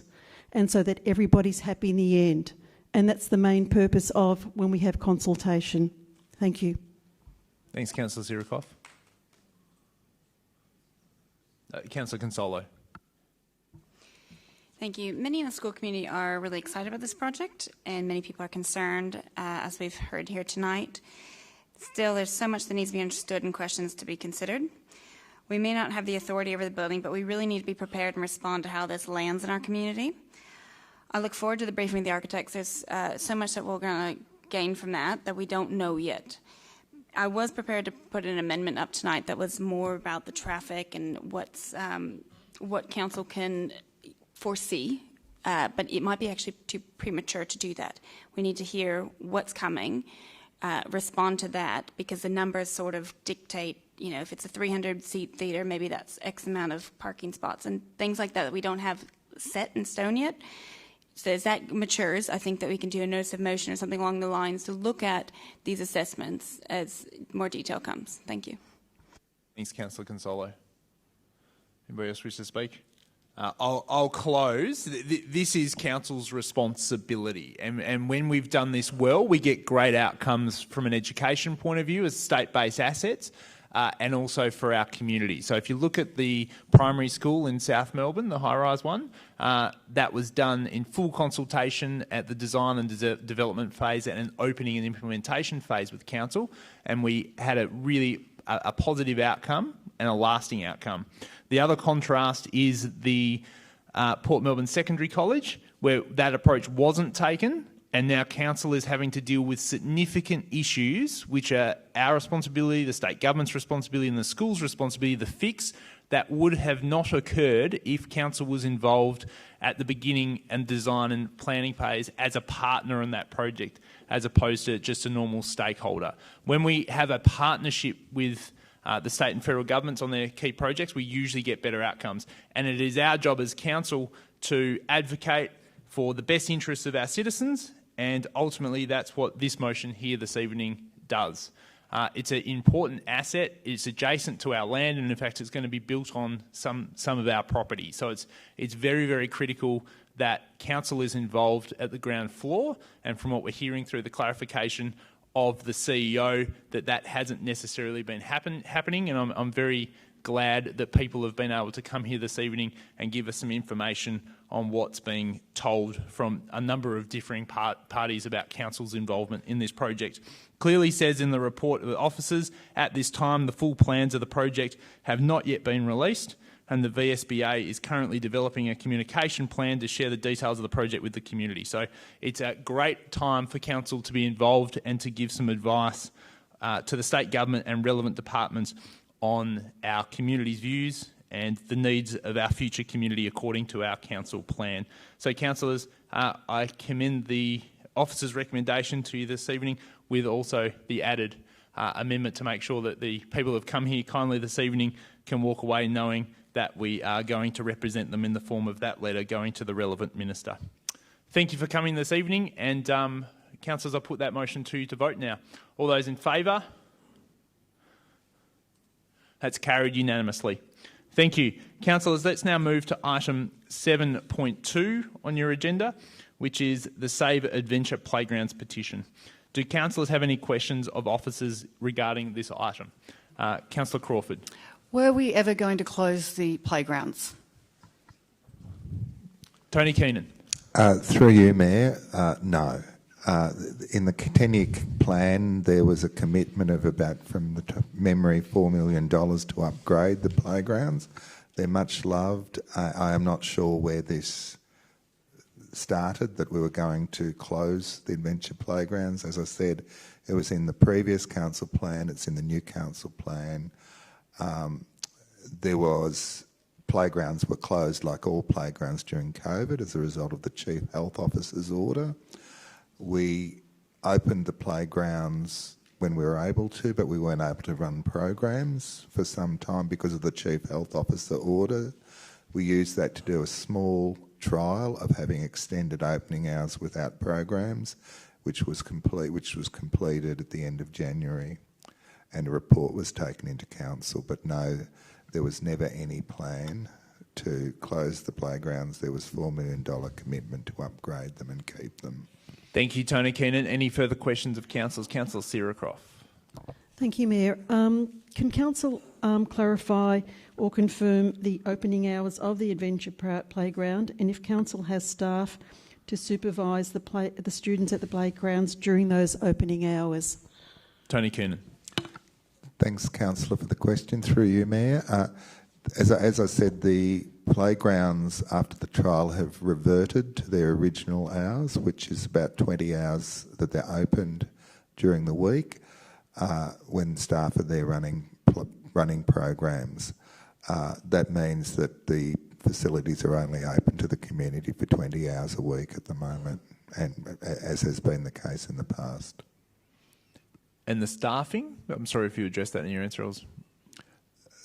and so that everybody's happy in the end. And that's the main purpose of when we have consultation. Thank you. Thanks, Councillor Zirikov. Councillor Consolo. Thank you. Many in the school community are really excited about this project, and many people are concerned, as we've heard here tonight. Still, there's so much that needs to be understood and questions to be considered. We may not have the authority over the building, but we really need to be prepared and respond to how this lands in our community. I look forward to the briefing of the architects. There's so much that we're going to gain from that we don't know yet. I was prepared to put an amendment up tonight that was more about the traffic and what council can foresee, but it might be actually too premature to do that. We need to hear what's coming, respond to that, because the numbers sort of dictate, if it's a 300-seat theatre, maybe that's X amount of parking spots and things like that we don't have set in stone yet. So as that matures, I think that we can do a notice of motion or something along the lines to look at these assessments as more detail comes. Thank you. Thanks, Councillor Consolo. Anybody else wish to speak? I'll close. This is Council's responsibility, and when we've done this well, we get great outcomes from an education point of view as state-based assets, and also for our community. So if you look at the primary school in South Melbourne, the high-rise one, that was done in full consultation at the design and development phase and an opening and implementation phase with Council, and we had a really positive outcome and a lasting outcome. The other contrast is the Port Melbourne Secondary College, where that approach wasn't taken, and now Council is having to deal with significant issues which are our responsibility, the state government's responsibility and the school's responsibility, the fix that would have not occurred if Council was involved at the beginning and design and planning phase as a partner in that project, as opposed to just a normal stakeholder. When we have a partnership with the state and federal governments on their key projects, we usually get better outcomes. And it is our job as Council to advocate for the best interests of our citizens, and ultimately that's what this motion here this evening does. It's an important asset. It's adjacent to our land, and in fact it's going to be built on some of our property. So it's very, very critical that Council is involved at the ground floor, and from what we're hearing through the clarification of the CEO, that hasn't necessarily been happening, and I'm very glad that people have been able to come here this evening and give us some information on what's being told from a number of differing parties about Council's involvement in this project. Clearly says in the report of the officers, at this time the full plans of the project have not yet been released, and the VSBA is currently developing a communication plan to share the details of the project with the community. So it's a great time for Council to be involved and to give some advice to the state government and relevant departments on our community's views and the needs of our future community according to our council plan. So, councillors, I commend the officer's recommendation to you this evening, with also the added amendment to make sure that the people who have come here kindly this evening can walk away knowing that we are going to represent them in the form of that letter going to the relevant minister. Thank you for coming this evening, and councillors, I'll put that motion to you to vote now. All those in favour? That's carried unanimously. Thank you. Councillors, let's now move to item 7.2 on your agenda, which is the Save Adventure Playgrounds petition. Do councillors have any questions of officers regarding this item? Councillor Crawford. Were we ever going to close the playgrounds? Tony Keenan. Through you, Mayor, no. In the 10-year plan, there was a commitment of about, from the memory, $4 million to upgrade the playgrounds. They're much loved. I am not sure where this started, that we were going to close the adventure playgrounds. As I said, it was in the previous council plan, it's in the new council plan. Playgrounds were closed like all playgrounds during COVID as a result of the Chief Health Officer's order. We opened the playgrounds when we were able to, but we weren't able to run programs for some time because of the Chief Health Officer order. We used that to do a small trial of having extended opening hours without programs, which was completed at the end of January, and a report was taken into council. But no, there was never any plan to close the playgrounds. There was $4 million commitment to upgrade them and keep them. Thank you, Tony Keenan. Any further questions of councillors? Councillor Siricroft. Thank you, Mayor. Can council clarify or confirm the opening hours of the Adventure Playground, and if council has staff to supervise the students at the playgrounds during those opening hours? Tony Keenan. Thanks, councillor, for the question. Through you, Mayor. As I said, the playgrounds after the trial have reverted to their original hours, which is about 20 hours that they're opened during the week when staff are there running programs. That means that the facilities are only open to the community for 20 hours a week at the moment, and as has been the case in the past. And the staffing? I'm sorry if you addressed that in your answer.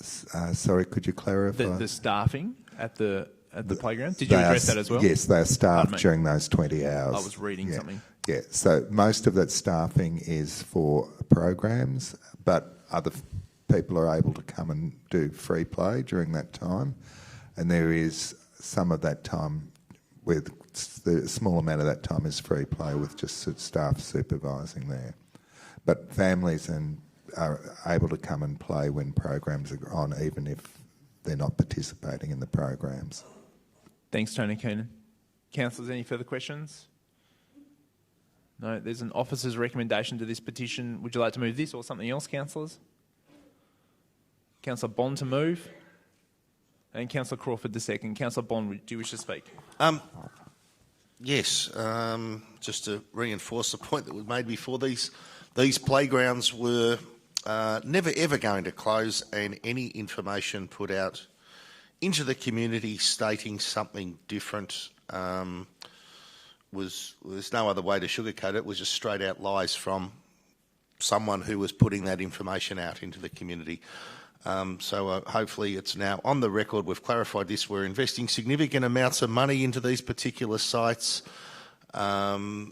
Sorry, could you clarify? The staffing at the playground? Did you address that as well? Yes, they are staffed during those 20 hours. I was reading something. Yeah, so most of that staffing is for programs, but other people are able to come and do free play during that time. And there is some of that time with the small amount of that time is free play with just staff supervising there. But families are able to come and play when programs are on, even if they're not participating in the programs. Thanks, Tony Keenan. Councillors, any further questions? No, there's an officer's recommendation to this petition. Would you like to move this or something else, councillors? Councillor Bond to move. And Councillor Crawford to second. Councillor Bond, do you wish to speak? Yes, just to reinforce the point that was made before, these playgrounds were never ever going to close, and any information put out into the community stating something different was no other way to sugarcoat it. It was just straight out lies from someone who was putting that information out into the community. So hopefully it's now on the record. We've clarified this. We're investing significant amounts of money into these particular sites. It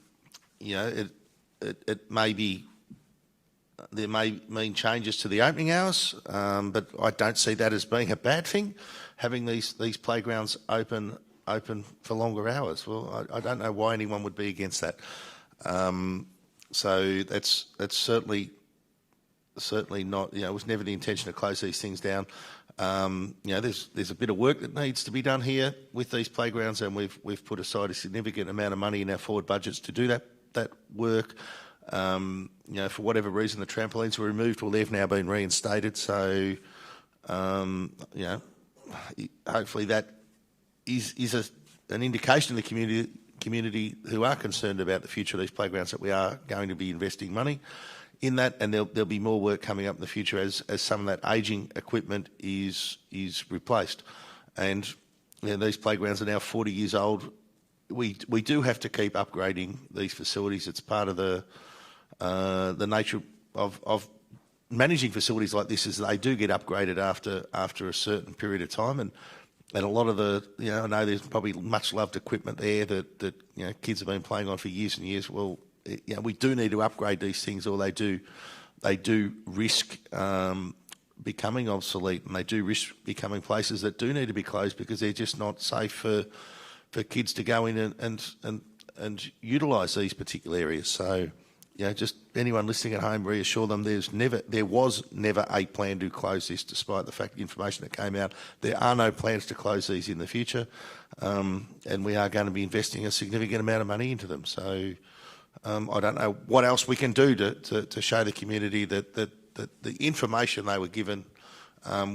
may be, there may mean changes to the opening hours, but I don't see that as being a bad thing, having these playgrounds open for longer hours. Well, I don't know why anyone would be against that. So that's certainly not, it was never the intention to close these things down. There's a bit of work that needs to be done here with these playgrounds, and we've put aside a significant amount of money in our forward budgets to do that work. For whatever reason, the trampolines were removed. Well, they've now been reinstated. So, hopefully that is an indication to the community who are concerned about the future of these playgrounds that we are going to be investing money in that, and there'll be more work coming up in the future as some of that ageing equipment is replaced. And these playgrounds are now 40 years old. We do have to keep upgrading these facilities. It's part of the nature of managing facilities like this, is they do get upgraded after a certain period of time, and a lot of the, I know there's probably much loved equipment there that kids have been playing on for years and years. Well, we do need to upgrade these things, or they do risk becoming obsolete, and they do risk becoming places that do need to be closed because they're just not safe for kids to go in and utilise these particular areas. So, just anyone listening at home, reassure them there was never a plan to close this, despite the fact the information that came out. There are no plans to close these in the future, and we are going to be investing a significant amount of money into them. So I don't know what else we can do to show the community that the information they were given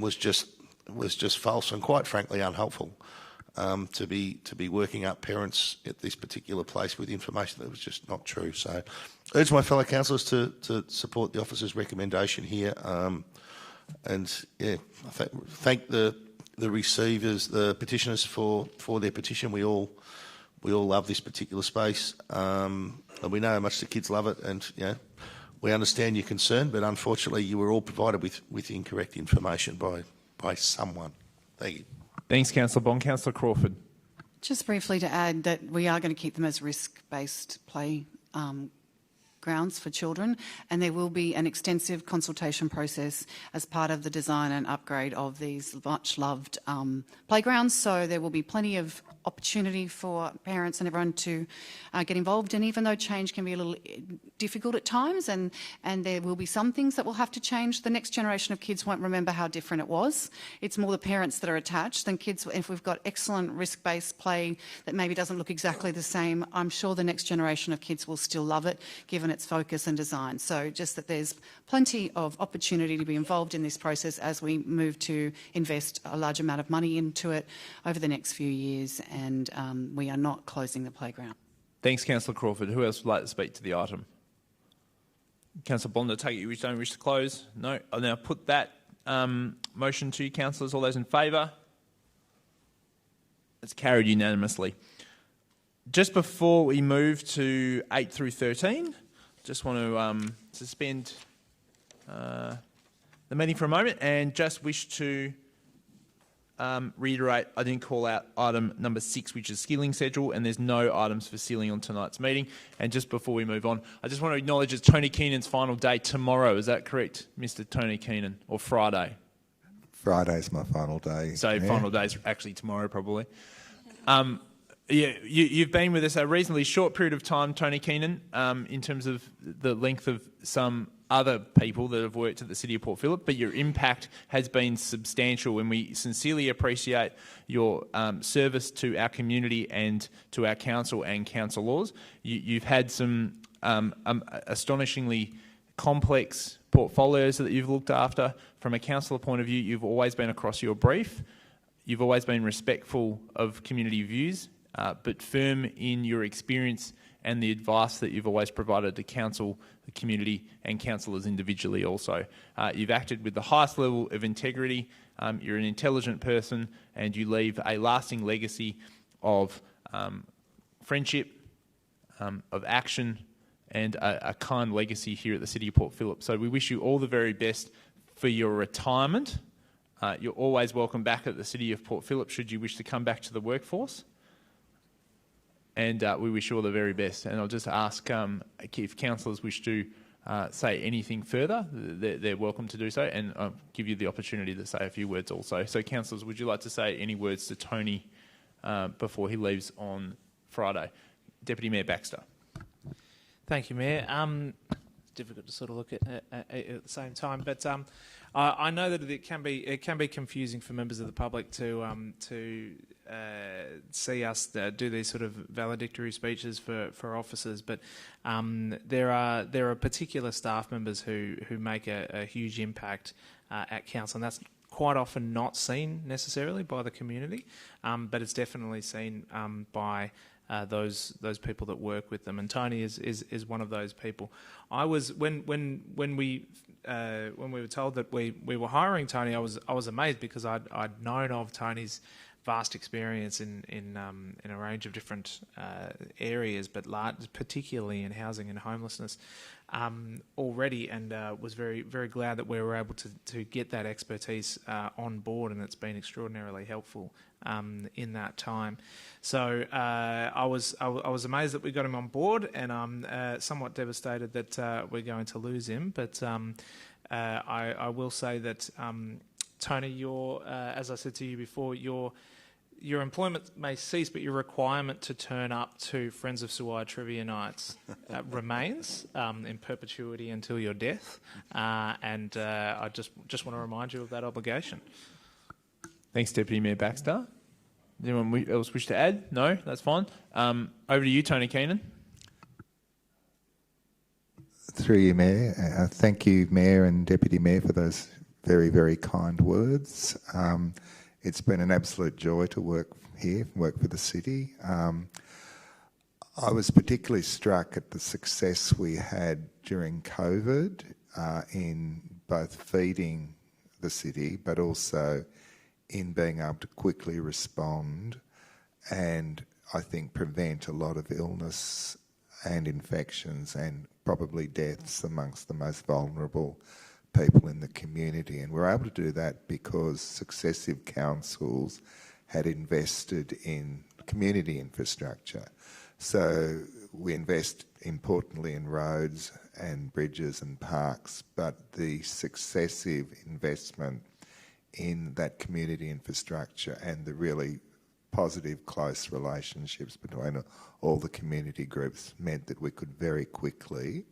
was just false and, quite frankly, unhelpful. To be working up parents at this particular place with information that was just not true. So I urge my fellow councillors to support the officer's recommendation here, and thank the receivers, the petitioners for their petition. We all love this particular space, and we know how much the kids love it, and we understand your concern, but unfortunately you were all provided with incorrect information by someone. Thank you. Thanks, Councillor Bond. Councillor Crawford. Just briefly to add that we are going to keep them as risk-based play grounds for children, and there will be an extensive consultation process as part of the design and upgrade of these much-loved playgrounds. So there will be plenty of opportunity for parents and everyone to get involved. And even though change can be a little difficult at times, and there will be some things that will have to change, the next generation of kids won't remember how different it was. It's more the parents that are attached than kids. If we've got excellent risk-based play that maybe doesn't look exactly the same, I'm sure the next generation of kids will still love it, given its focus and design. So just that there's plenty of opportunity to be involved in this process as we move to invest a large amount of money into it over the next few years, and we are not closing the playground. Thanks, Councillor Crawford. Who else would like to speak to the item? Councillor Bond, I take it you don't wish to close? No. I'll now put that motion to you, councillors. All those in favour? It's carried unanimously. Just before we move to 8 through 13, just want to suspend the meeting for a moment and just wish to reiterate, I didn't call out item number 6, which is skilling schedule, and there's no items for sealing on tonight's meeting. And just before we move on, I just want to acknowledge it's Tony Keenan's final day tomorrow. Is that correct, Mr. Tony Keenan? Or Friday? Friday's my final day. So final day's actually tomorrow, probably. You've been with us a reasonably short period of time, Tony Keenan, in terms of the length of some other people that have worked at the City of Port Phillip, but your impact has been substantial, and we sincerely appreciate your service to our community and to our council and council laws. You've had some astonishingly complex portfolios that you've looked after. From a councillor point of view, you've always been across your brief. You've always been respectful of community views, but firm in your experience and the advice that you've always provided to council, the community and councillors individually also. You've acted with the highest level of integrity. You're an intelligent person, and you leave a lasting legacy of friendship, of action, and a kind legacy here at the City of Port Phillip. So we wish you all the very best for your retirement. You're always welcome back at the City of Port Phillip should you wish to come back to the workforce. And we wish you all the very best. And I'll just ask if councillors wish to say anything further, they're welcome to do so, and I'll give you the opportunity to say a few words also. So councillors, would you like to say any words to Tony before he leaves on Friday? Deputy Mayor Baxter. Thank you, Mayor. It's difficult to sort of look at the same time, but I know that it can be confusing for members of the public to see us do these sort of valedictory speeches for officers, but there are particular staff members who make a huge impact at council, and that's quite often not seen necessarily by the community, but it's definitely seen by those people that work with them. And Tony is one of those people. I was when we were told that we were hiring Tony, I was amazed because I'd known of Tony's vast experience in a range of different areas, but particularly in housing and homelessness already, and was very, very glad that we were able to get that expertise on board, and it's been extraordinarily helpful in that time. So I was amazed that we got him on board, and I'm somewhat devastated that we're going to lose him. But I will say that Tony, your as I said to you before, your employment may cease, but your requirement to turn up to Friends of Suwai Trivia Nights remains in perpetuity until your death. And I just want to remind you of that obligation. Thanks, Deputy Mayor Baxter. Does anyone else wish to add? No? That's fine. Over to you, Tony Keenan. Through you, Mayor. Thank you, Mayor and Deputy Mayor, for those very, very kind words. It's been an absolute joy to work here, work for the city. I was particularly struck at the success we had during COVID in both feeding the city, but also in being able to quickly respond and, I think, prevent a lot of illness and infections and probably deaths amongst the most vulnerable people in the community. And we're able to do that because successive councils had invested in community infrastructure. So we invest importantly in roads and bridges and parks, but the successive investment in that community infrastructure and the really positive, close relationships between all the community groups meant that we could very quickly,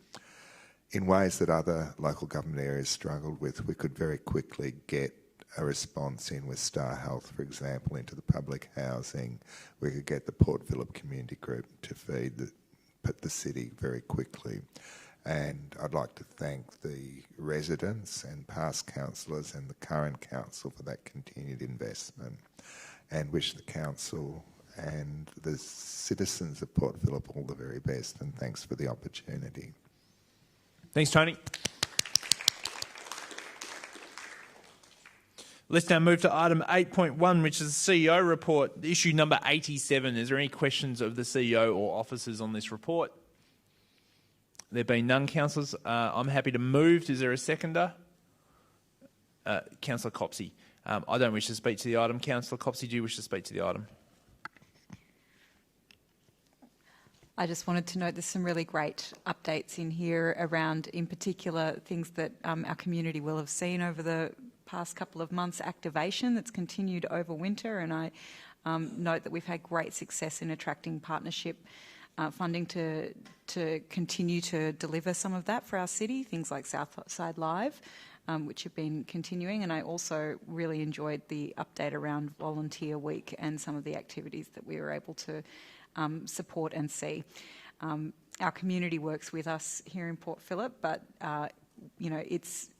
in ways that other local government areas struggled with, we could very quickly get a response in with Star Health, for example, into the public housing. We could get the Port Phillip Community Group to feed the city very quickly. And I'd like to thank the residents and past councillors and the current council for that continued investment, and wish the council and the citizens of Port Phillip all the very best, and thanks for the opportunity. Thanks, Tony. Let's now move to item 8.1, which is the CEO report, issue number 87. Is there any questions of the CEO or officers on this report? There being none, councillors, I'm happy to move. Is there a seconder? Councillor Copsey. I don't wish to speak to the item. Councillor Copsey, do you wish to speak to the item? I just wanted to note there's some really great updates in here around, in particular, things that our community will have seen over the past couple of months. Activation that's continued over winter, and I note that we've had great success in attracting partnership funding to continue to deliver some of that for our city, things like Southside Live, which have been continuing. And I also really enjoyed the update around Volunteer Week and some of the activities that we were able to support and see. Our community works with us here in Port Phillip, but it's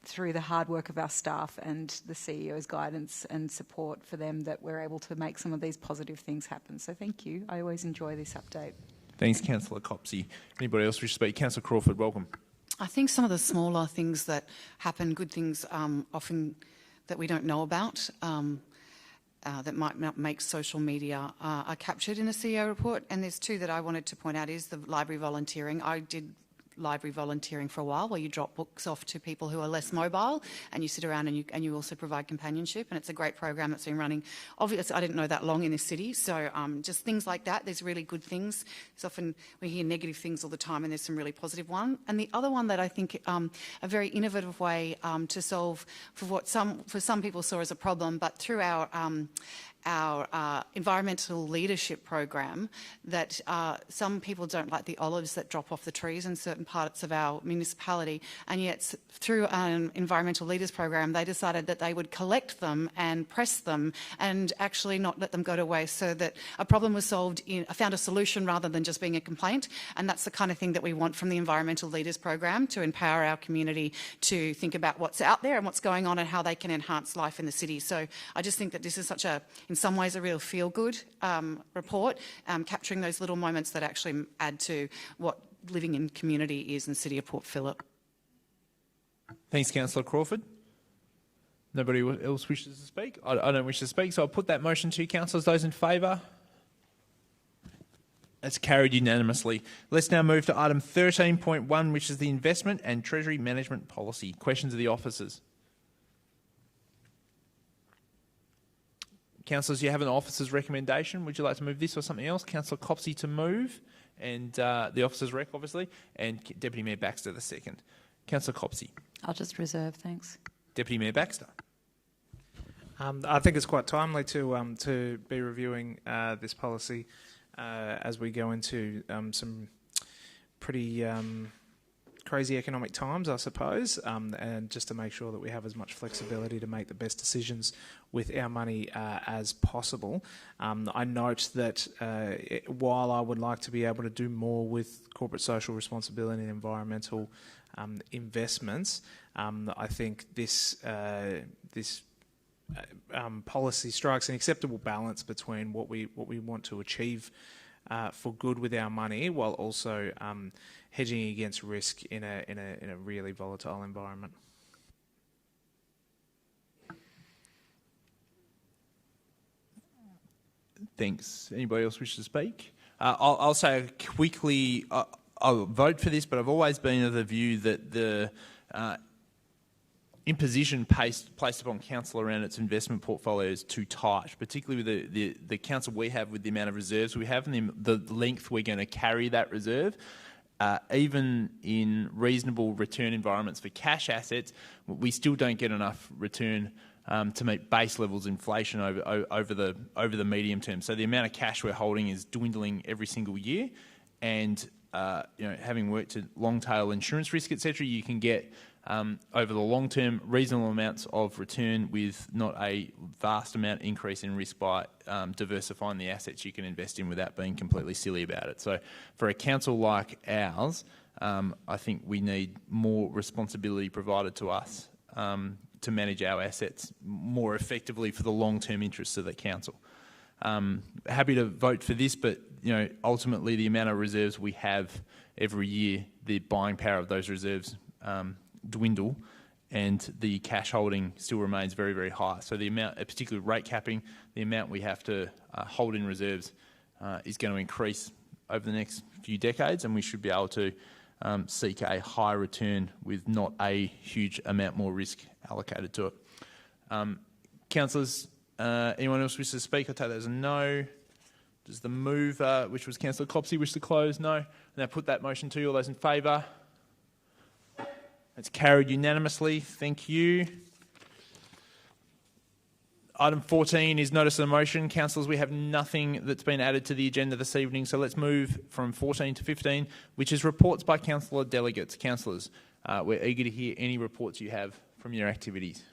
through the hard work of our staff and the CEO's guidance and support for them that we're able to make some of these positive things happen. So thank you. I always enjoy this update. Thanks, Councillor Copsey. Anybody else wish to speak? Councillor Crawford, welcome. I think some of the smaller things that happen, good things often that we don't know about, that might not make social media, are captured in a CEO report. And there's two that I wanted to point out is the library volunteering. I did library volunteering for a while, where you drop books off to people who are less mobile, and you sit around and you also provide companionship, and it's a great program that's been running. Obviously, I didn't know that long in this city, so just things like that. There's really good things. There's often we hear negative things all the time, and there's some really positive one. And the other one that I think a very innovative way to solve for what some people saw as a problem, but through our environmental leadership program, that some people don't like the olives that drop off the trees in certain parts of our municipality, and yet through an environmental leaders program they decided that they would collect them and press them and actually not let them go to waste, so that a problem was solved, found a solution rather than just being a complaint. And that's the kind of thing that we want from the environmental leaders program, to empower our community to think about what's out there and what's going on and how they can enhance life in the city. So I just think that this is such a in some ways a real feel-good report, capturing those little moments that actually add to what living in community is in the City of Port Phillip. Thanks, Councillor Crawford. Nobody else wishes to speak? I don't wish to speak, so I'll put that motion to you, councillors. Those in favour? It's carried unanimously. Let's now move to item 13.1, which is the Investment and Treasury Management Policy. Questions of the officers. Councillors, you have an officer's recommendation. Would you like to move this or something else? Councillor Copsey to move, and the officer's rec, obviously, and Deputy Mayor Baxter the second. Councillor Copsey. I'll just reserve, thanks. Deputy Mayor Baxter. I think it's quite timely to be reviewing this policy as we go into some pretty crazy economic times, I suppose, and just to make sure that we have as much flexibility to make the best decisions with our money as possible. I note that while I would like to be able to do more with corporate social responsibility and environmental investments, I think this policy strikes an acceptable balance between what we want to achieve for good with our money, while also hedging against risk in a really volatile environment. Thanks. Anybody else wish to speak? I'll say quickly, I'll vote for this, but I've always been of the view that the imposition placed upon council around its investment portfolio is too tight, particularly with the council we have, with the amount of reserves we have and the length we're going to carry that reserve. Even in reasonable return environments for cash assets, we still don't get enough return to meet base levels inflation over the medium term. So the amount of cash we're holding is dwindling every single year, and having worked at long tail insurance risk, etc., you can get over the long term reasonable amounts of return with not a vast amount increase in risk by diversifying the assets you can invest in without being completely silly about it. So for a council like ours, I think we need more responsibility provided to us to manage our assets more effectively for the long-term interests of the council. Happy to vote for this, but ultimately the amount of reserves we have every year, the buying power of those reserves dwindle, and the cash holding still remains very, very high. So the amount, particularly rate capping, the amount we have to hold in reserves is going to increase over the next few decades, and we should be able to seek a high return with not a huge amount more risk allocated to it. Councillors, anyone else wish to speak? I take that as a no. Does the mover, which was Councillor Copsey, wish to close? No. Now put that motion to you. All those in favour? It's carried unanimously. Thank you. Item 14 is notice of motion. Councillors, we have nothing that's been added to the agenda this evening, so let's move from 14 to 15, which is reports by councillor delegates. Councillors, we're eager to hear any reports you have from your activities.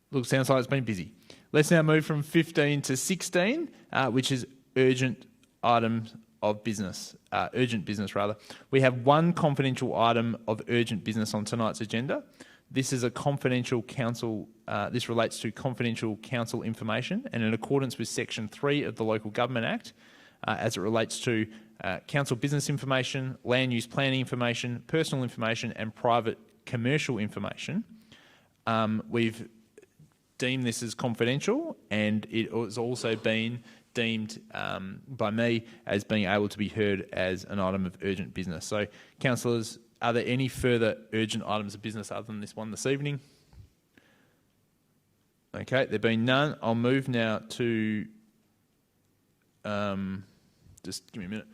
Look, sounds like it's been busy. Let's now move from 15 to 16, which is urgent items of business, urgent business rather. We have one confidential item of urgent business on tonight's agenda. This is a confidential council, this relates to confidential council information, and in accordance with Section 3 of the Local Government Act, as it relates to council business information, land use planning information, personal information and private commercial information, we've deemed this as confidential, and it has also been deemed by me as being able to be heard as an item of urgent business. So, councillors, are there any further urgent items of business other than this one this evening? Okay, there being none, I'll move now to... just give me a minute.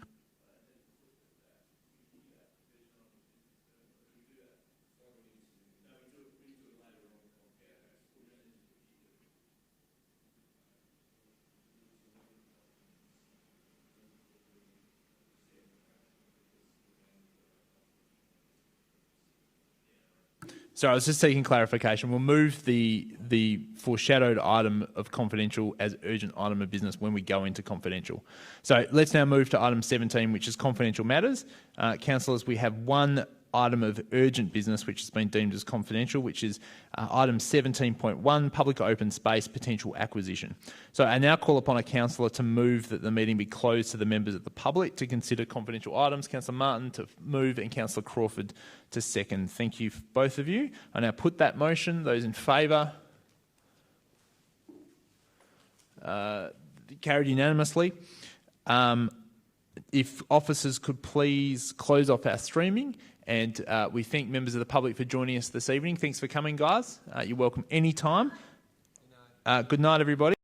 So I was just seeking clarification. We'll move the foreshadowed item of confidential as urgent item of business when we go into confidential. So let's now move to item 17, which is confidential matters. Councillors, we have one item of urgent business which has been deemed as confidential, which is item 17.1, public open space potential acquisition. So I now call upon a councillor to move that the meeting be closed to the members of the public to consider confidential items. Councillor Martin to move and Councillor Crawford to second. Thank you, both of you. I now put that motion. Those in favour? Carried unanimously. If officers could please close off our streaming, and we thank members of the public for joining us this evening. Thanks for coming, guys. You're welcome anytime. Good night, everybody.